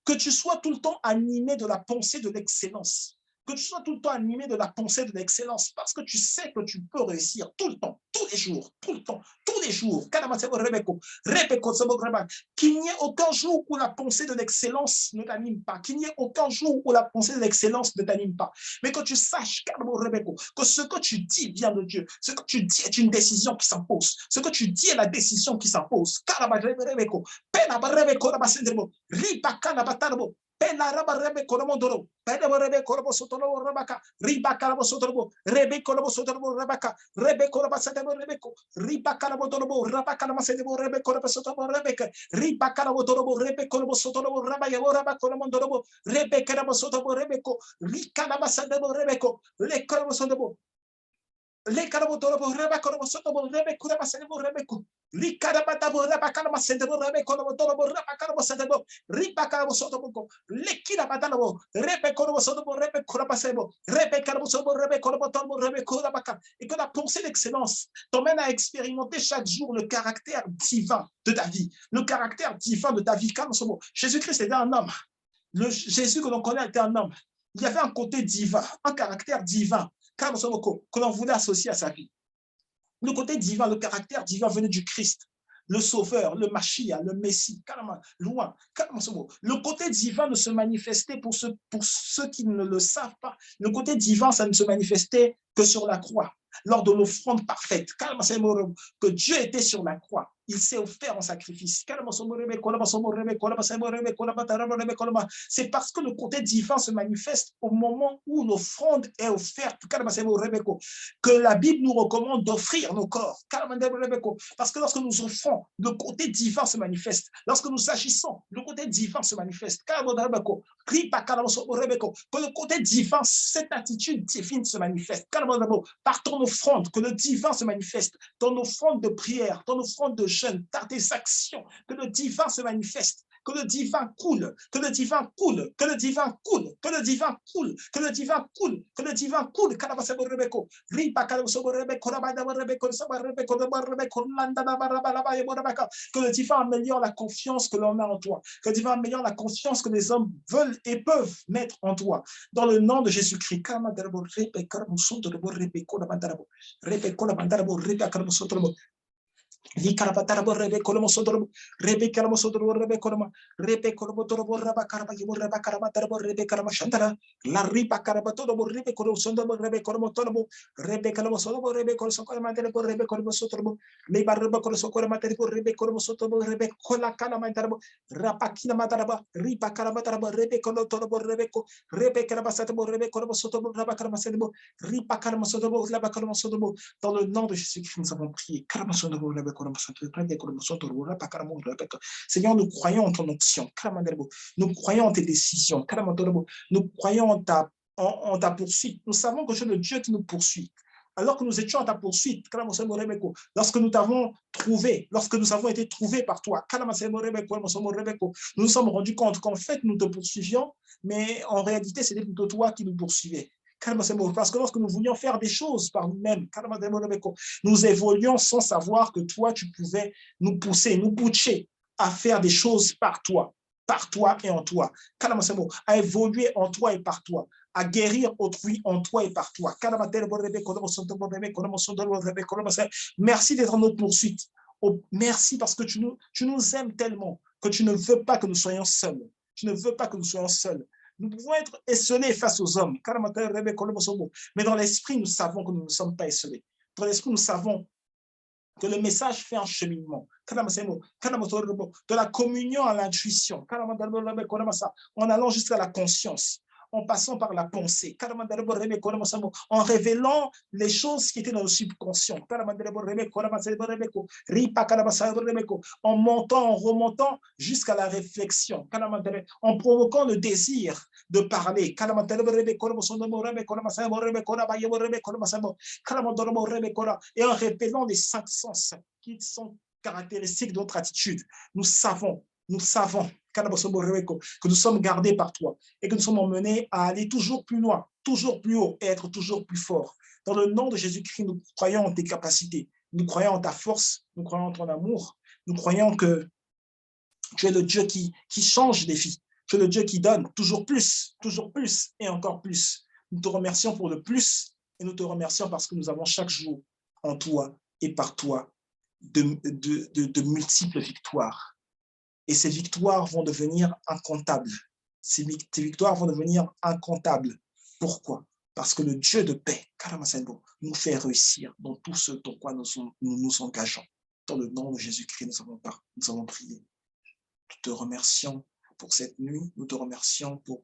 Que tu sois tout le temps animé de la pensée de l'excellence. Que tu sois tout le temps animé de la pensée de l'excellence parce que tu sais que tu peux réussir tout le temps, tous les jours, tout le temps, tous les jours. Qu'il n'y ait aucun jour où la pensée de l'excellence ne t'anime pas. Qu'il n'y ait aucun jour où la pensée de l'excellence ne t'anime pas. Mais que tu saches que ce que tu dis vient de Dieu. Ce que tu dis est une décision qui s'impose. Ce que tu dis est la décision qui s'impose. Pela raba rebe koromo doro, pela rebe koromo sotoro rabaka, riba karabo sotoro, rebe koromo sotoro rabaka, rebe koroba satebo rebeko, riba karabo doro, rabaka na masebo rebe koroba sotoro rebeka, riba karabo doro, rebe koromo sotoro rabaya raba koromo doro, rebe karabo sotoro rebeko, rika na masebo rebeko, le koromo sotoro. Le carabotoro reba con soto rebe cura masebo rebeco. Li carabata reba carama sendebo rebe con toro reba caramo sendebo. Ripa caramo soto boco. Le kira batalo rebe con soto rebe cura masebo. Rebe caramo soto rebe con toro rebe cura baca. Et que la pensée d'excellence t'emmène à expérimenter chaque jour le caractère divin de ta vie. Le caractère divin de ta vie. Jésus-Christ était un homme. Le Jésus que l'on connaît était un homme. Il y avait un côté divin, un caractère divin que l'on voulait associer à sa vie. Le côté divin, le caractère divin venait du Christ, le Sauveur, le Machia, le Messie, carrément, loin. Le côté divin ne se manifestait, pour ceux qui ne le savent pas, le côté divin, ça ne se manifestait que sur la croix, lors de l'offrande parfaite. Que Dieu était sur la croix. Il s'est offert en sacrifice. C'est parce que le côté divin se manifeste au moment où l'offrande est offerte que la Bible nous recommande d'offrir nos corps. Parce que lorsque nous offrons, le côté divin se manifeste. Lorsque nous agissons, le côté divin se manifeste. Que le côté divin, cette attitude divine se manifeste. Par ton offrande, que le divin se manifeste. Ton offrande de prière, ton offrande de jeûne, par tes actions, que le divin se manifeste. Que le divin coule, que le divin coule, que le divin coule, que le divin coule, que le divin coule, que le divin coule. Que le divin améliore la confiance que l'on a en toi. Que le divin améliore la confiance que les hommes veulent et peuvent mettre en toi. Dans le nom de Jésus-Christ. Vikarabatarabo rebe kolomo sodorobo rebe kalamo sodorobo rebe koloma rebe kolomo torobo raba karaba yibo raba karaba tarabo rebe kalama shandara la riba karaba torobo rebe kolomo sondorobo rebe kolomo torobo rebe kalamo sodorobo rebe kolomo sokora manterebo rebe kolomo sotorobo leba rebe kolomo sokora manterebo rebe kolomo sotorobo rebe kola kana manterebo rapakina mataraba riba karaba tarabo rebe kolomo torobo rebe kalaba satabo rebe kolomo sotorobo raba karaba satabo riba kalamo sodorobo raba kolomo sodorobo. Dans le nom de Jésus-Christ, nous avons prié. Seigneur, nous croyons en ton onction. Nous croyons en tes décisions. Nous croyons en ta poursuite. Nous savons que tu es le Dieu qui nous poursuit. Alors que nous étions à ta poursuite, lorsque nous t'avons trouvé, lorsque nous avons été trouvés par toi, nous nous sommes rendus compte qu'en fait, nous te poursuivions, mais en réalité, c'était plutôt toi qui nous poursuivais. Parce que lorsque nous voulions faire des choses par nous-mêmes, nous évoluions sans savoir que toi, tu pouvais nous pousser, nous pousser à faire des choses par toi et en toi, à évoluer en toi et par toi, à guérir autrui en toi et par toi. Merci d'être notre poursuite. Oh, merci parce que tu nous aimes tellement que tu ne veux pas que nous soyons seuls. Tu ne veux pas que nous soyons seuls. Nous pouvons être esselés face aux hommes, mais dans l'esprit, nous savons que nous ne sommes pas esselés. Dans l'esprit, nous savons que le message fait un cheminement. De la communion à l'intuition, en allant jusqu'à la conscience, en passant par la pensée, en révélant les choses qui étaient dans le subconscient, en montant, en remontant jusqu'à la réflexion, en provoquant le désir de parler, et en révélant les 5 sens qui sont caractéristiques de notre attitude. Nous savons que nous sommes gardés par toi et que nous sommes emmenés à aller toujours plus loin, toujours plus haut et être toujours plus fort. Dans le nom de Jésus-Christ, nous croyons en tes capacités, nous croyons en ta force, nous croyons en ton amour, nous croyons que tu es le Dieu qui change des vies, tu es le Dieu qui donne toujours plus et encore plus. Nous te remercions pour le plus et nous te remercions parce que nous avons chaque jour en toi et par toi de multiples victoires. Et ces victoires vont devenir incomptables. Ces victoires vont devenir incomptables. Pourquoi? Parce que le Dieu de paix, nous fait réussir dans tout ce dans quoi nous nous engageons. Dans le nom de Jésus-Christ, nous avons prié. Nous te remercions pour cette nuit. Nous te remercions pour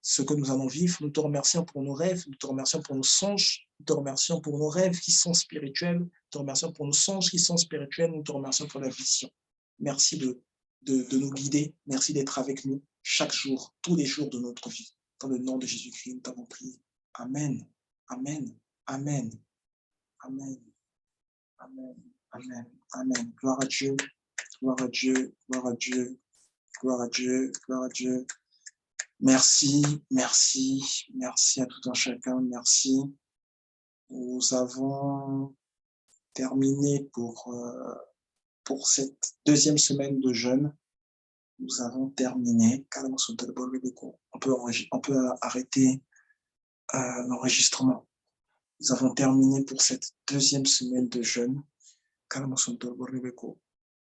ce que nous allons vivre. Nous te remercions pour nos rêves. Nous te remercions pour nos songes. Nous te remercions pour nos rêves qui sont spirituels. Nous te remercions pour nos songes qui sont spirituels. Nous te remercions pour la vision. Merci de nous guider. Merci d'être avec nous chaque jour, tous les jours de notre vie. Dans le nom de Jésus-Christ, nous t'avons prié. Amen. Amen. Amen. Amen. Amen. Amen. Amen. Gloire à Dieu. Gloire à Dieu. Gloire à Dieu. Gloire à Dieu. Gloire à Dieu. Merci. Merci. Merci à tout un chacun. Merci. Nous avons terminé pour cette deuxième semaine de jeûne. Nous avons terminé. On peut arrêter l'enregistrement. Nous avons terminé pour cette deuxième semaine de jeûne.